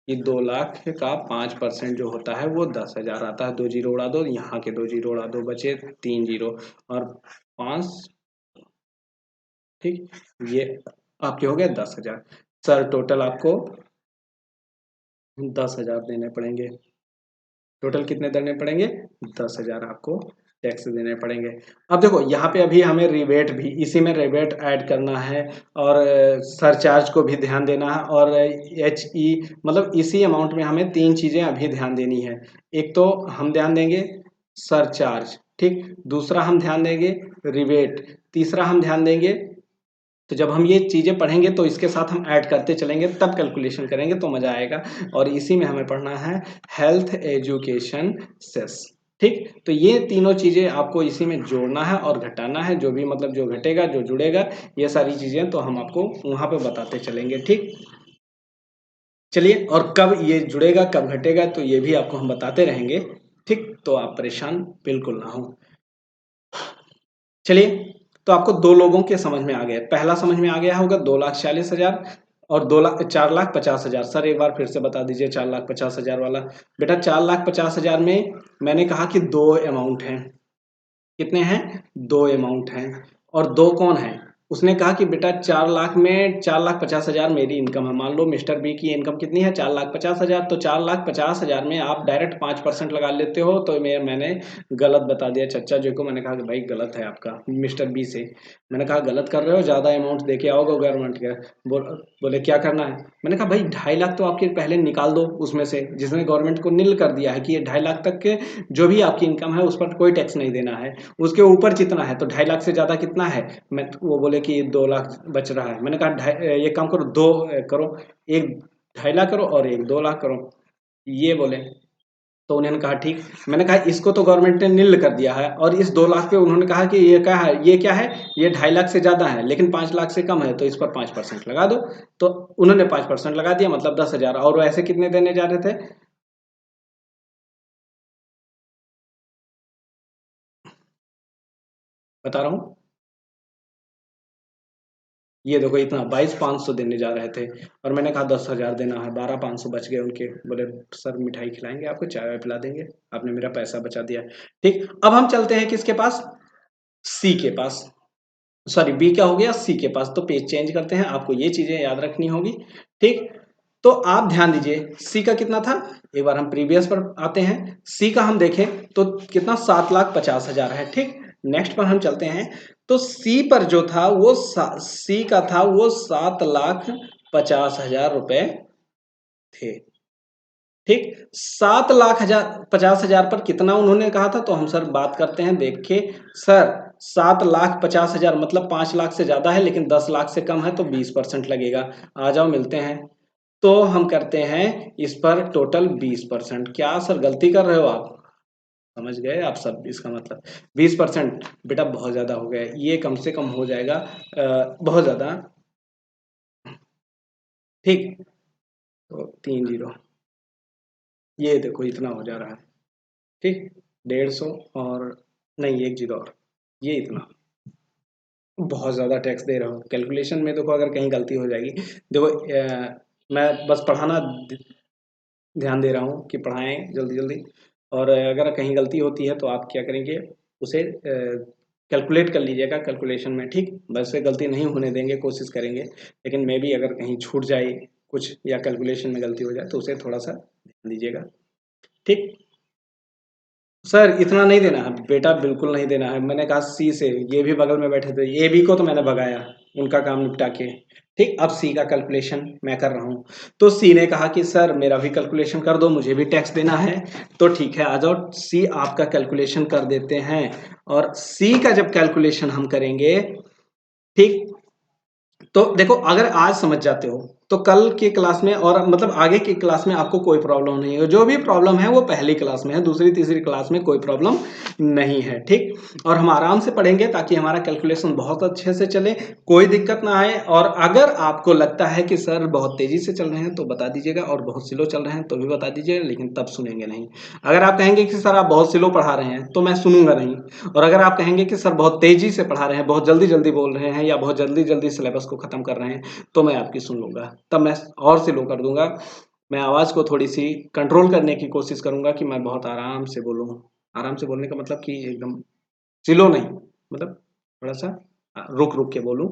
कि 2 लाख का 5% जो होता है वो 10,000 आता है। 2 जीरो उड़ा दो, यहाँ के 2 जीरो उड़ा दो, बचे 3 जीरो और 5। ठीक, ये आपके हो गए 10,000। सर टोटल आपको 10,000 देने पड़ेंगे। टोटल कितने देने पड़ेंगे, 10,000 आपको टैक्स देने पड़ेंगे। अब देखो यहाँ पे अभी हमें रिबेट भी, इसी में रिबेट ऐड करना है और सरचार्ज को भी ध्यान देना है, और एच ई मतलब इसी अमाउंट में हमें 3 चीज़ें अभी ध्यान देनी है। एक तो हम ध्यान देंगे सरचार्ज, ठीक, दूसरा हम ध्यान देंगे रिबेट, तीसरा हम ध्यान देंगे। तो जब हम ये चीज़ें पढ़ेंगे तो इसके साथ हम ऐड करते चलेंगे, तब कैलकुलेशन करेंगे तो मज़ा आएगा। और इसी में हमें पढ़ना है हेल्थ एजुकेशन सेस। ठीक, तो ये तीनों चीज़ें आपको इसी में जोड़ना है और घटाना है, जो भी मतलब जो घटेगा जो जुड़ेगा, ये सारी चीज़ें तो हम आपको वहाँ पे बताते चलेंगे। ठीक, चलिए, और कब ये जुड़ेगा कब घटेगा तो ये भी आपको हम बताते रहेंगे। ठीक, तो आप परेशान बिल्कुल ना हो। चलिए, तो आपको दो लोगों के समझ में आ गया। पहला समझ में आ गया होगा 2,40,000 और 4,50,000। सर एक बार फिर से बता दीजिए 4,50,000 वाला। बेटा 4,50,000 में मैंने कहा कि दो अमाउंट हैं। कितने हैं, दो अमाउंट हैं। और दो कौन है, उसने कहा कि बेटा 4 लाख में 4,50,000 मेरी इनकम है। मान लो मिस्टर बी की इनकम कितनी है, 4,50,000। तो 4,50,000 में आप डायरेक्ट 5% लगा लेते हो, तो मैंने गलत बता दिया चच्चा जी को। मैंने कहा कि भाई गलत है आपका, मिस्टर बी से मैंने कहा गलत कर रहे हो, ज़्यादा अमाउंट दे के आओगे गवर्नमेंट का। बोले क्या करना है। मैंने कहा भाई 2.5 लाख तो आपके पहले निकाल दो उसमें से, जिसने गवर्नमेंट को नील कर दिया है कि ये 2.5 लाख तक के जो भी आपकी इनकम है उस पर कोई टैक्स नहीं देना है। उसके ऊपर जितना है तो 2.5 लाख से ज़्यादा कितना है। मैं वो बोले कि 2 लाख बच रहा है। मैंने कहा ये काम करो, दो करो, एक 2.5 लाख करो और एक 2 लाख करो, ये बोले। तो उन्होंने कहा ठीक। मैंने कहा इसको तो गवर्नमेंट ने निल कर दिया है, और इस 2 लाख पे उन्होंने कहा कि ये क्या है, ये क्या है, ये 2.5 लाख से ज़्यादा है लेकिन 5 लाख से कम है, तो इस पर 5% लगा दो। तो उन्होंने 5% लगा दिया, मतलब 10,000। और वो ऐसे कितने देने जा रहे थे, बता रहा हूँ। ये देखो इतना 22,500 देने जा रहे थे और मैंने कहा 10,000 देना है, 12,500 बच गए उनके। बोले सर मिठाई खिलाएंगे आपको, चाय वाय पिला देंगे, आपने मेरा पैसा बचा दिया। ठीक, अब हम चलते हैं किसके पास, सी के पास, सॉरी बी क्या हो गया, सी के पास। तो पेज चेंज करते हैं, आपको ये चीजें याद रखनी होगी। ठीक, तो आप ध्यान दीजिए सी का कितना था, एक बार हम प्रीवियस पर आते हैं। सी का हम देखें तो कितना 7,50,000 है। ठीक, नेक्स्ट पर हम चलते हैं तो सी पर जो था वो सी का था वो 7,50,000 रुपए थे। ठीक, 7,50,000 पर कितना उन्होंने कहा था, तो हम सर बात करते हैं। देखिए सर 7,50,000 मतलब 5 लाख से ज्यादा है, लेकिन 10 लाख से कम है तो 20% लगेगा। आ जाओ मिलते हैं। तो हम करते हैं इस पर टोटल 20%। क्या सर गलती कर रहे हो आप, समझ गए आप सब, इसका मतलब 20% बेटा बहुत ज्यादा हो गया, ये कम से कम हो जाएगा बहुत ज्यादा। ठीक, तो 3 0, ये देखो इतना हो जा रहा है। ठीक, 150 और नहीं 1 0 और ये इतना, बहुत ज्यादा टैक्स दे रहा हूँ कैलकुलेशन में। देखो अगर कहीं गलती हो जाएगी, देखो मैं बस पढ़ाना ध्यान दे रहा हूँ कि पढ़ाएं जल्दी जल्दी, और अगर कहीं गलती होती है तो आप क्या करेंगे, उसे कैलकुलेट कर लीजिएगा कैलकुलेशन में। ठीक, वैसे गलती नहीं होने देंगे, कोशिश करेंगे, लेकिन मे भी अगर कहीं छूट जाए कुछ या कैलकुलेशन में गलती हो जाए तो उसे थोड़ा सा ध्यान दीजिएगा। ठीक, सर इतना नहीं देना है बेटा, बिल्कुल नहीं देना है। मैंने कहा सी से, ये भी बगल में बैठे थे, ए बी को तो मैंने भगाया उनका काम निपटा के। ठीक, अब सी का कैलकुलेशन मैं कर रहा हूँ। तो सी ने कहा कि सर मेरा भी कैलकुलेशन कर दो, मुझे भी टैक्स देना है। तो ठीक है, आ जाओ सी आपका कैलकुलेशन कर देते हैं। और सी का जब कैलकुलेशन हम करेंगे, ठीक, तो देखो अगर आज समझ जाते हो तो कल के क्लास में और मतलब आगे की क्लास में आपको कोई प्रॉब्लम नहीं है। जो भी प्रॉब्लम है वो पहली क्लास में है, दूसरी तीसरी क्लास में कोई प्रॉब्लम नहीं है। ठीक, और हम आराम से पढ़ेंगे ताकि हमारा कैलकुलेशन बहुत अच्छे से चले, कोई दिक्कत ना आए। और अगर आपको लगता है कि सर बहुत तेजी से चल रहे हैं तो बता दीजिएगा, और बहुत स्लो चल रहे हैं तो भी बता दीजिएगा, लेकिन तब सुनेंगे नहीं। अगर आप कहेंगे कि सर आप बहुत स्लो पढ़ा रहे हैं तो मैं सुनूंगा नहीं। और अगर आप कहेंगे कि सर बहुत तेजी से पढ़ा रहे हैं, बहुत जल्दी जल्दी बोल रहे हैं, या बहुत जल्दी जल्दी सिलेबस को खत्म कर रहे हैं, तो मैं आपकी सुन लूंगा, तब मैं और स्लो कर दूंगा। मैं आवाज़ को थोड़ी सी कंट्रोल करने की कोशिश करूंगा कि मैं बहुत आराम से बोलूँ। आराम से बोलने का मतलब कि एकदम स्लो नहीं, मतलब थोड़ा सा रुक रुक के बोलूँ,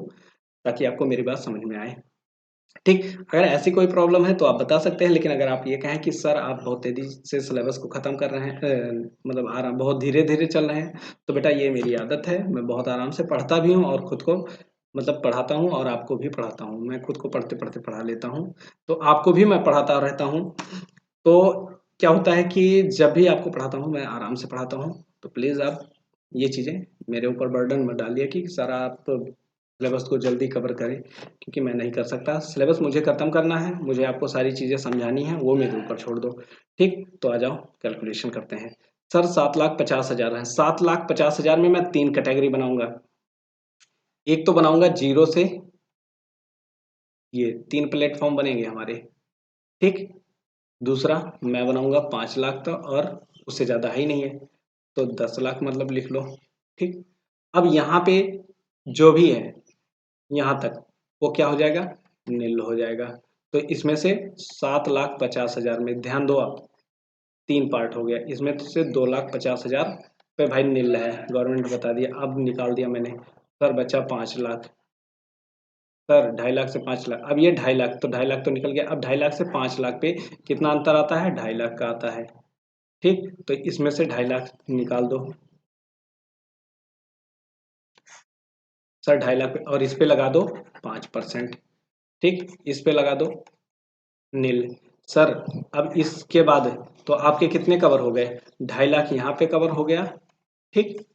ताकि आपको मेरी बात समझ में आए। ठीक, अगर ऐसी कोई प्रॉब्लम है तो आप बता सकते हैं, लेकिन अगर आप ये कहें कि सर आप बहुत तेजी से सिलेबस को खत्म कर रहे हैं, मतलब आराम बहुत धीरे धीरे चल रहे हैं, तो बेटा ये मेरी आदत है, मैं बहुत आराम से पढ़ता भी हूँ और खुद को मतलब पढ़ाता हूँ और आपको भी पढ़ाता हूँ। मैं खुद को पढ़ते पढ़ते पढ़ा लेता हूँ, तो आपको भी मैं पढ़ाता रहता हूँ। तो क्या होता है कि जब भी आपको पढ़ाता हूँ मैं आराम से पढ़ाता हूँ। तो प्लीज़ आप ये चीज़ें मेरे ऊपर बर्डन मत डालिए कि सर आप सिलेबस को जल्दी कवर करें, क्योंकि मैं नहीं कर सकता। सिलेबस मुझे खत्म करना है, मुझे आपको सारी चीज़ें समझानी है, वो मेरे ऊपर छोड़ दो। ठीक, तो आ जाओ कैलकुलेशन करते हैं। सर 7,50,000 है, 7,50,000 में मैं 3 कैटेगरी बनाऊंगा। एक तो बनाऊंगा जीरो से, ये 3 प्लेटफॉर्म बनेंगे हमारे। ठीक, दूसरा मैं बनाऊंगा 5 लाख तक, और उससे ज़्यादा ही नहीं है, तो 10 लाख मतलब लिख लो। ठीक, अब यहाँ पे जो भी है यहाँ तक वो क्या हो जाएगा, नील हो जाएगा। तो इसमें से 7,50,000 में ध्यान दो आप, 3 पार्ट हो गया, इसमें से 2,50,000 पे भाई नील है, गवर्नमेंट बता दिया, अब निकाल दिया मैंने। सर बचा 5 लाख, सर 2.5 लाख से 5 लाख, अब ये 2.5 लाख, तो 2.5 लाख तो निकल गया। अब 2.5 लाख से 5 लाख पे कितना अंतर आता है, 2.5 लाख का आता है। ठीक, तो इसमें से 2.5 लाख निकाल दो। सर 2.5 लाख पे, और इस पे लगा दो 5%। ठीक, इस पे लगा दो नील। सर अब इसके बाद तो आपके कितने कवर हो गए, 2.5 लाख यहाँ पे कवर हो गया। ठीक,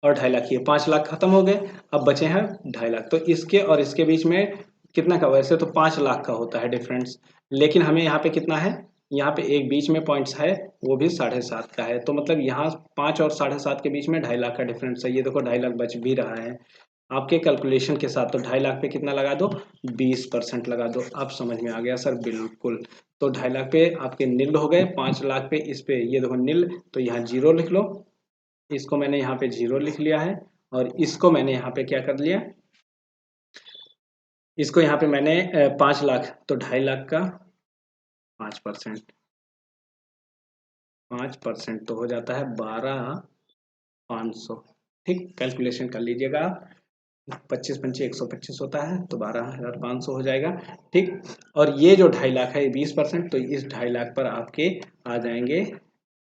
और 2.5 लाख ये 5 लाख खत्म हो गए। अब बचे हैं 2.5 लाख, तो इसके और इसके बीच में कितना का, वैसे तो 5 लाख का होता है डिफरेंस, लेकिन हमें यहाँ पे कितना है, यहाँ पे एक बीच में पॉइंट्स है, वो भी 7.5 का है। तो मतलब यहाँ 5 और 7.5 के बीच में 2.5 लाख का डिफरेंस है। ये देखो 2.5 लाख बच भी रहा है आपके कैलकुलेशन के साथ। तो 2.5 लाख पे कितना लगा दो, 20% लगा दो। अब समझ में आ गया सर, बिल्कुल। तो 2.5 लाख पे आपके नील हो गए, 5 लाख पे इस पे ये देखो नील, तो यहाँ जीरो लिख लो। इसको मैंने यहाँ पे जीरो लिख लिया है, और इसको मैंने यहाँ पे क्या कर लिया, इसको यहाँ पे मैंने 5 लाख तो 2.5 लाख का 5%, 5% तो हो जाता है 12,500। ठीक, कैलकुलेशन कर लीजिएगा आप। 25 पंचे 125 होता है तो 12,500 हो जाएगा। ठीक, और ये जो 2.5 लाख है ये 20%, तो इस 2.5 लाख पर आपके आ जाएंगे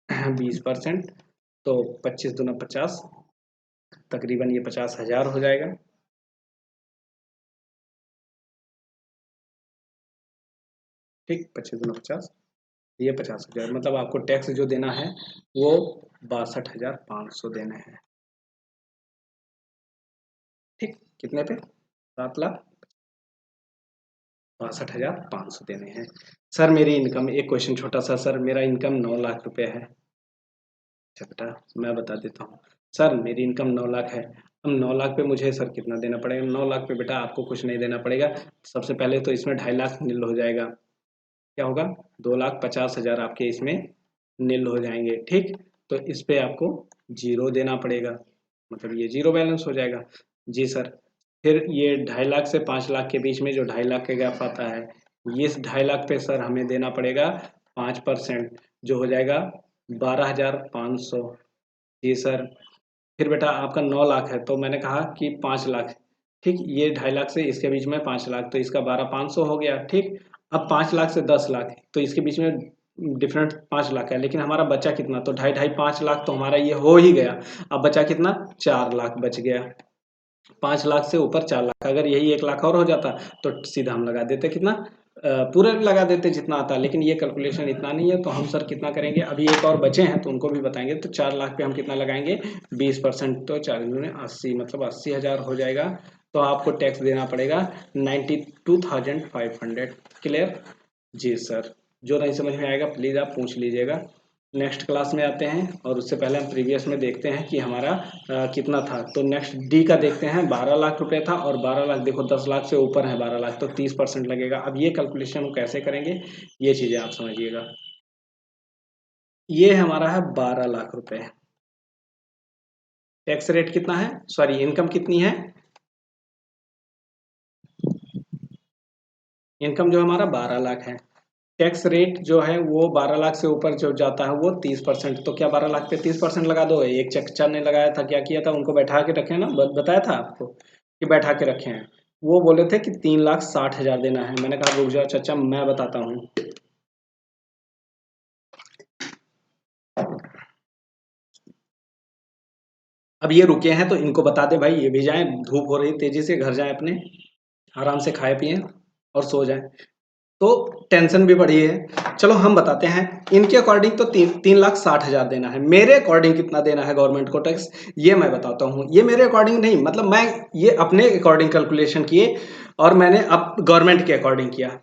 20%, तो 25 दूना 50, तकरीबन ये 50,000 हो जाएगा। ठीक, 25 दूना 50, ये 50,000, मतलब आपको टैक्स जो देना है वो 62,500 देने हैं। ठीक, कितने पे? 7,62,500 देने हैं। सर मेरी इनकम, एक क्वेश्चन छोटा सा सर, मेरा इनकम 9 लाख रुपए है। अच्छा बेटा, मैं बता देता हूँ। सर मेरी इनकम 9 लाख है। अब 9 लाख पे मुझे सर कितना देना पड़ेगा? 9 लाख पे बेटा आपको कुछ नहीं देना पड़ेगा। सबसे पहले तो इसमें 2.5 लाख नील हो जाएगा। क्या होगा? 2,50,000 आपके इसमें नील हो जाएंगे। ठीक, तो इस पे आपको 0 देना पड़ेगा, मतलब ये 0 बैलेंस हो जाएगा। जी सर। फिर ये 2.5 लाख से 5 लाख के बीच में जो 2.5 लाख का गैप आता है, ये इस 2.5 लाख पे सर हमें देना पड़ेगा 5%, जो हो जाएगा 12,500। जी सर। फिर बेटा आपका 9 लाख है, तो मैंने कहा कि 5 लाख। ठीक, ये 2.5 लाख से इसके बीच में 5 लाख, तो इसका 12,500 हो गया। ठीक, अब 5 लाख से 10 लाख, तो इसके बीच में डिफरेंट 5 लाख है, लेकिन हमारा बचा कितना? तो 2.5 5 लाख तो हमारा ये हो ही गया। अब बचा कितना? 4 लाख बच गया। 5 लाख से ऊपर 4 लाख, अगर यही 1 लाख और हो जाता तो सीधा हम लगा देते कितना, पूरे लगा देते जितना आता, लेकिन ये कैलकुलेशन इतना नहीं है, तो हम सर कितना करेंगे? अभी एक और बचे हैं तो उनको भी बताएंगे। तो 4 लाख पे हम कितना लगाएंगे? 20%, तो 4 दूनी 80, मतलब 80,000 हो जाएगा। तो आपको टैक्स देना पड़ेगा 92,500। क्लियर? जी सर। जो नहीं समझ में आएगा प्लीज़ आप पूछ लीजिएगा। नेक्स्ट क्लास में आते हैं, और उससे पहले हम प्रीवियस में देखते हैं कि हमारा कितना था। तो नेक्स्ट डी का देखते हैं। 12 लाख रुपए था, और 12 लाख देखो 10 लाख से ऊपर है 12 लाख, तो 30% लगेगा। अब ये कैलकुलेशन कैसे करेंगे, ये चीज़ें आप समझिएगा। ये हमारा है 12 लाख रुपए। टैक्स रेट कितना है, सॉरी इनकम कितनी है? इनकम जो हमारा 12 लाख है। टैक्स रेट जो है वो 12 लाख से ऊपर जो जाता है वो 30%। तो क्या 12 लाख पे 30% लगा दो? एक चचा ने लगाया था, क्या किया था, उनको बैठा के रखे ना, बताया था आपको कि बैठा के रखे हैं। वो बोले थे कि 3,60,000 देना है। मैंने कहा रुक जाओ चचा, मैं बताता हूँ। अब ये रुके हैं तो इनको बता दे भाई, ये भी जाएं, धूप हो रही, तेजी से घर जाएं, अपने आराम से खाए पिए और सो जाएं। तो टेंशन भी बढ़ी है। चलो हम बताते हैं। इनके अकॉर्डिंग तो 3,60,000 देना है। मेरे अकॉर्डिंग कितना देना है गवर्नमेंट को टैक्स, ये मैं बताता हूँ। ये मेरे अकॉर्डिंग नहीं, मतलब मैं ये अपने अकॉर्डिंग कैलकुलेशन किए, और मैंने अब गवर्नमेंट के अकॉर्डिंग किया।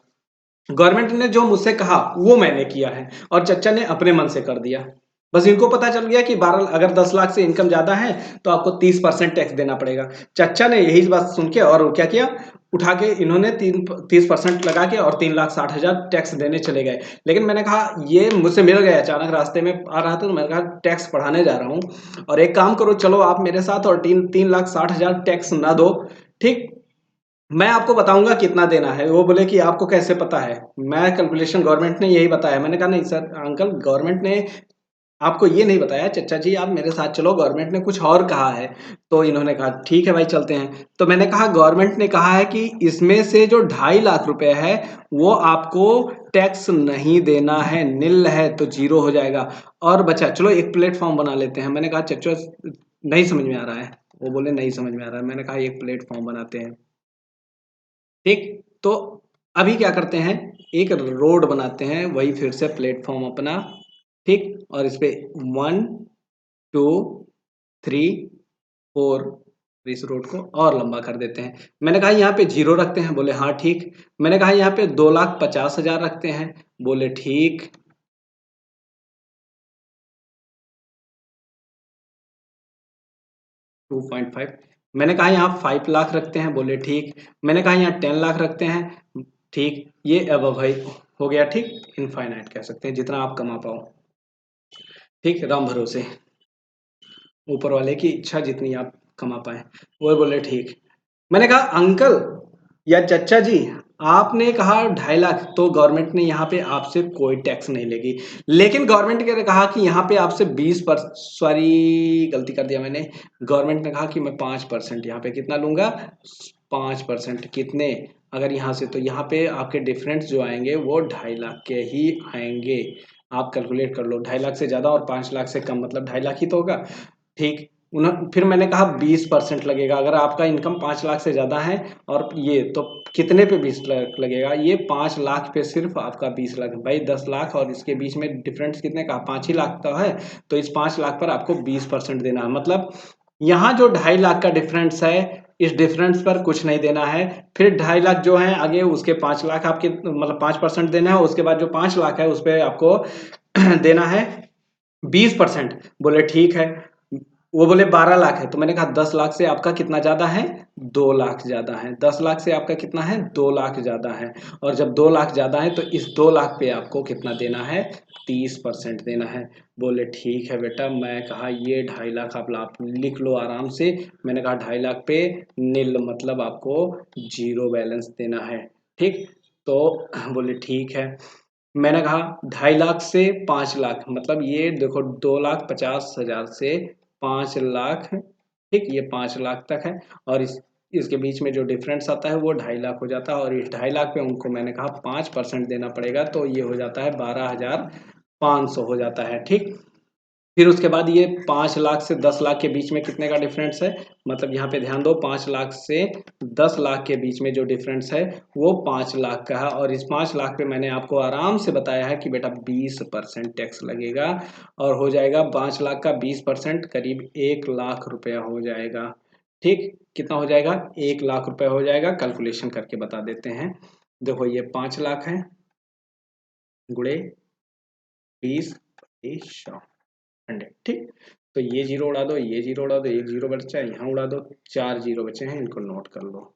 गवर्नमेंट ने जो मुझसे कहा वो मैंने किया है, और चच्चा ने अपने मन से कर दिया। बस इनको पता चल गया कि 12, अगर 10 लाख से इनकम ज्यादा है तो आपको 30% टैक्स देना पड़ेगा। चच्चा ने यही बात सुन के और क्या किया, उठा के इन्होंने 30% लगा के और 3,60,000 टैक्स देने चले गए। लेकिन मैंने कहा, ये मुझसे मिल गया अचानक, रास्ते में आ रहा था, तो मैंने कहा टैक्स पढ़ाने जा रहा हूँ, और एक काम करो, चलो आप मेरे साथ, और 3,60,000 टैक्स ना दो। ठीक, मैं आपको बताऊंगा कितना देना है। वो बोले कि आपको कैसे पता है? मैं कैलकुलेशन, गवर्नमेंट ने यही बताया। मैंने कहा नहीं सर अंकल, गवर्नमेंट ने आपको ये नहीं बताया। चचा जी आप मेरे साथ चलो, गवर्नमेंट ने कुछ और कहा है। तो इन्होंने कहा ठीक है भाई चलते हैं। तो मैंने कहा गवर्नमेंट ने कहा है कि इसमें से जो 2.5 लाख रुपए है वो आपको टैक्स नहीं देना है, नील है, तो 0 हो जाएगा। और बचा, चलो एक प्लेटफॉर्म बना लेते हैं। मैंने कहा चचो नहीं समझ में आ रहा है। वो बोले नहीं समझ में आ रहा है। मैंने कहा एक प्लेटफॉर्म बनाते हैं। ठीक, तो अभी क्या करते हैं, एक रोड बनाते हैं, वही फिर से प्लेटफॉर्म अपना। ठीक, और इस पे 1 2 3 4, इस रोड को और लंबा कर देते हैं। मैंने कहा यहाँ पे 0 रखते हैं, बोले हाँ ठीक। मैंने कहा यहाँ पे 2,50,000 रखते हैं, बोले ठीक। 2.5। मैंने कहा यहाँ 5 लाख रखते हैं, बोले ठीक। मैंने कहा यहाँ 10 लाख रखते हैं, ठीक। ये अब भाई हो गया, ठीक, इनफाइनाइट कह सकते हैं, जितना आप कमा पाओ। ठीक, राम भरोसे, ऊपर वाले की इच्छा, जितनी आप कमा पाए। वो बोले ठीक। मैंने कहा अंकल या चच्चा जी, आपने कहा 2.5 लाख, तो गवर्नमेंट ने यहाँ पे आपसे कोई टैक्स नहीं लेगी। लेकिन गवर्नमेंट ने कहा कि यहाँ पे आपसे 20%, गलती कर दिया मैंने। गवर्नमेंट ने कहा कि मैं 5% यहाँ पे कितना लूंगा, 5%। कितने, अगर यहाँ से, तो यहाँ पे आपके डिफरेंस जो आएंगे वो 2.5 लाख के ही आएंगे। आप कैलकुलेट कर लो, 2.5 लाख से ज्यादा और 5 लाख से कम मतलब 2.5 लाख ही तो होगा। ठीक, फिर मैंने कहा 20% लगेगा। अगर आपका इनकम 5 लाख से ज्यादा है और ये, तो कितने पे 20 लाख लगेगा, ये 5 लाख पे सिर्फ आपका 20 लाख। भाई 10 लाख और इसके बीच में डिफरेंस कितने का, 5 ही लाख का है। तो इस 5 लाख पर आपको 20% देना है। मतलब यहाँ जो 2.5 लाख का डिफरेंस है, इस डिफरेंस पर कुछ नहीं देना है। फिर 2.5 लाख जो है आगे, उसके 5 लाख आपके, मतलब 5% देना है। उसके बाद जो 5 लाख है उस पर आपको देना है 20%। बोले ठीक है। वो बोले 12 लाख है, तो मैंने कहा 10 लाख से आपका कितना ज्यादा है, 2 लाख ज्यादा है। 10 लाख से आपका कितना है, 2 लाख ज्यादा है। और जब 2 लाख ज्यादा है तो इस 2 लाख पे आपको कितना देना है, 30% देना है। बोले ठीक है बेटा। मैं कहा ये 2.5 लाख आप लिख लो आराम से। मैंने कहा 2.5 लाख पे नील, मतलब आपको जीरो बैलेंस देना है। ठीक, तो बोले ठीक है। मैंने कहा 2.5 लाख से 5 लाख, मतलब ये देखो 2,50,000 से 5 लाख। ठीक, ये 5 लाख तक है। और इसके बीच में जो डिफरेंस आता है वो 2.5 लाख हो जाता है। और इस 2.5 लाख पे उनको मैंने कहा 5% देना पड़ेगा, तो ये हो जाता है 12,500 हो जाता है। ठीक, फिर उसके बाद ये 5 लाख से 10 लाख के बीच में कितने का डिफरेंस है, मतलब यहाँ पे ध्यान दो, 5 लाख से 10 लाख के बीच में जो डिफरेंस है वो 5 लाख का है। और इस 5 लाख पे मैंने आपको आराम से बताया है कि बेटा 20% टैक्स लगेगा। और हो जाएगा 5 लाख का 20%, करीब 1 लाख रुपया हो जाएगा। ठीक, कितना हो जाएगा, 1 लाख रुपया हो जाएगा। कैलकुलेशन करके बता देते हैं। देखो ये 5 लाख है, गुणे 20/100। ठीक, तो ये जीरो उड़ा दो, ये जीरो उड़ा दो, एक जीरो बचा है यहाँ उड़ा दो, 4 जीरो बचे हैं, इनको नोट कर लो।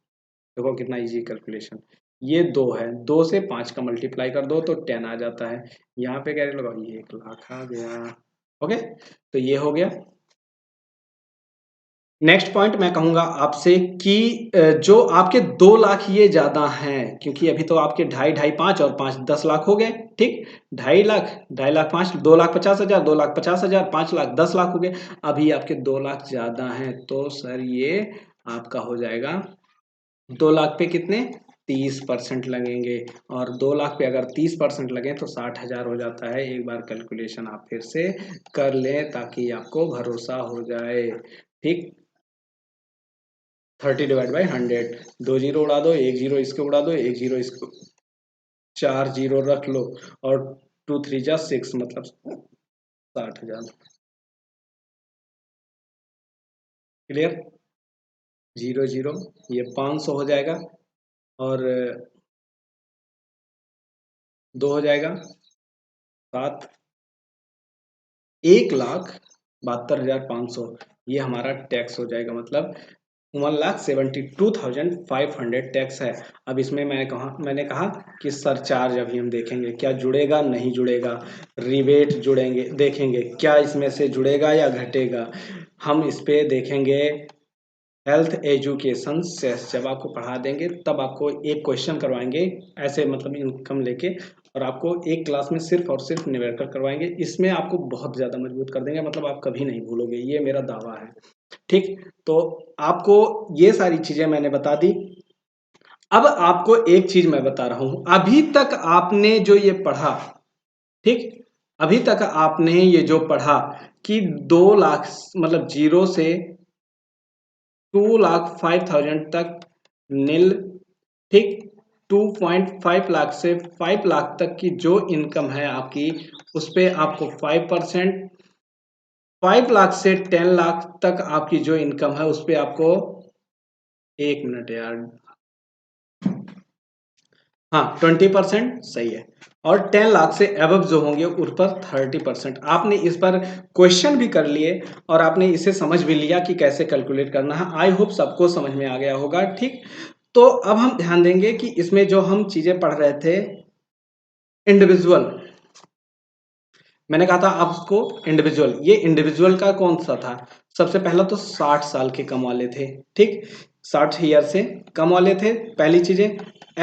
देखो कितना इजी कैलकुलेशन। ये 2 है, 2 से 5 का मल्टीप्लाई कर दो तो 10 आ जाता है। यहाँ पे क्या लगाओ, ये 1 लाख आ गया। ओके, तो ये हो गया। नेक्स्ट पॉइंट मैं कहूंगा आपसे कि जो आपके 2 लाख ये ज्यादा हैं, क्योंकि अभी तो आपके ढाई ढाई 5 और 5 10 लाख हो गए। ठीक, 2.5 लाख, 2.5 लाख 5, 2,50,000, 2,50,000, 5 लाख 10 लाख हो गए। अभी आपके 2 लाख ज्यादा हैं, तो सर ये आपका हो जाएगा 2 लाख पे कितने, 30% लगेंगे। और 2 लाख पे अगर 30% लगे तो 60,000 हो जाता है। एक बार कैलकुलेशन आप फिर से कर लें ताकि आपको भरोसा हो जाए। ठीक, 30/100, 2 जीरो उड़ा दो, एक जीरो इसके उड़ा दो, एक जीरो इसको, 4 जीरो रख लो। और 2 3 जा 6, मतलब 60,000। क्लियर, जीरो जीरो, ये 500 हो जाएगा। और 2 हो जाएगा 7, 1,72,500। ये हमारा टैक्स हो जाएगा, मतलब 1,72,500 टैक्स है। अब इसमें मैंने कहा कि सरचार्ज अभी हम देखेंगे क्या जुड़ेगा नहीं जुड़ेगा, रिबेट जुड़ेंगे, देखेंगे क्या इसमें से जुड़ेगा या घटेगा। हम इस पे देखेंगे हेल्थ एजुकेशन सेस, जब आपको पढ़ा देंगे तब आपको एक क्वेश्चन करवाएंगे ऐसे, मतलब इनकम लेके, और आपको एक क्लास में सिर्फ और सिर्फ न्यूमेरिकल करवाएंगे। इसमें आपको बहुत ज्यादा मजबूत कर देंगे, मतलब आप कभी नहीं भूलोगे, ये मेरा दावा है। ठीक, तो आपको ये सारी चीजें मैंने बता दी। अब आपको एक चीज मैं बता रहा हूं, अभी तक आपने जो ये पढ़ा, ठीक, अभी तक आपने ये जो पढ़ा कि 2 लाख, मतलब जीरो से 2,05,000 तक नील। ठीक, 2.5 लाख से 5 लाख तक की जो इनकम है आपकी, उस पे आपको 5%। 5 लाख से 10 लाख तक आपकी जो इनकम है उस पे आपको, 1 मिनट यार, हाँ 20% सही है। और 10 लाख से अबव जो होंगे उस पर 30%। आपने इस पर क्वेश्चन भी कर लिए और आपने इसे समझ भी लिया कि कैसे कैलकुलेट करना है। आई होप सबको समझ में आ गया होगा। ठीक, तो अब हम ध्यान देंगे कि इसमें जो हम चीजें पढ़ रहे थे, इंडिविजुअल, मैंने कहा था आपको इंडिविजुअल, ये इंडिविजुअल का कौन सा था, सबसे पहला तो 60 साल के कम वाले थे। ठीक, 60 ईयर से कम वाले थे, पहली चीजें।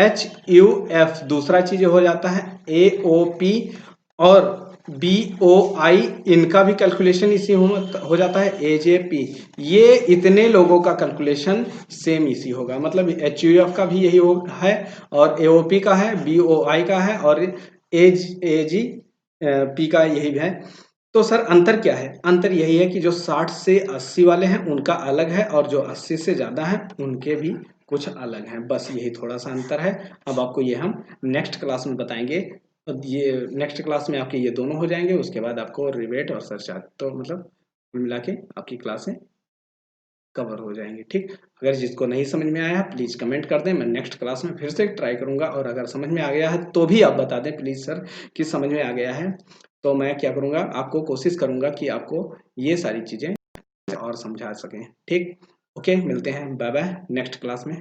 HUF दूसरा चीज हो जाता है। AOP और BOI इनका भी कैलकुलेशन इसी हो जाता है। AJP ये इतने लोगों का कैलकुलेशन सेम इसी होगा, मतलब HUF का भी यही है और AOP का है, BOI का है और AGP का यही है। तो सर अंतर क्या है? अंतर यही है कि जो 60 से 80 वाले हैं उनका अलग है और जो 80 से ज़्यादा हैं उनके भी कुछ अलग हैं, बस यही थोड़ा सा अंतर है। अब आपको ये हम नेक्स्ट क्लास में बताएंगे। ये नेक्स्ट क्लास में आपके ये दोनों हो जाएंगे, उसके बाद आपको रिवेट और सरचार्ज, तो मतलब मिला के आपकी क्लासें कवर हो जाएंगी। ठीक, अगर जिसको नहीं समझ में आया प्लीज़ कमेंट कर दें, मैं नेक्स्ट क्लास में फिर से ट्राई करूंगा, और अगर समझ में आ गया है तो भी आप बता दें प्लीज़ सर कि समझ में आ गया है, तो मैं क्या करूंगा, आपको कोशिश करूंगा कि आपको ये सारी चीज़ें और समझा सकें। ठीक, ओके, मिलते हैं, बाय बाय नेक्स्ट क्लास में।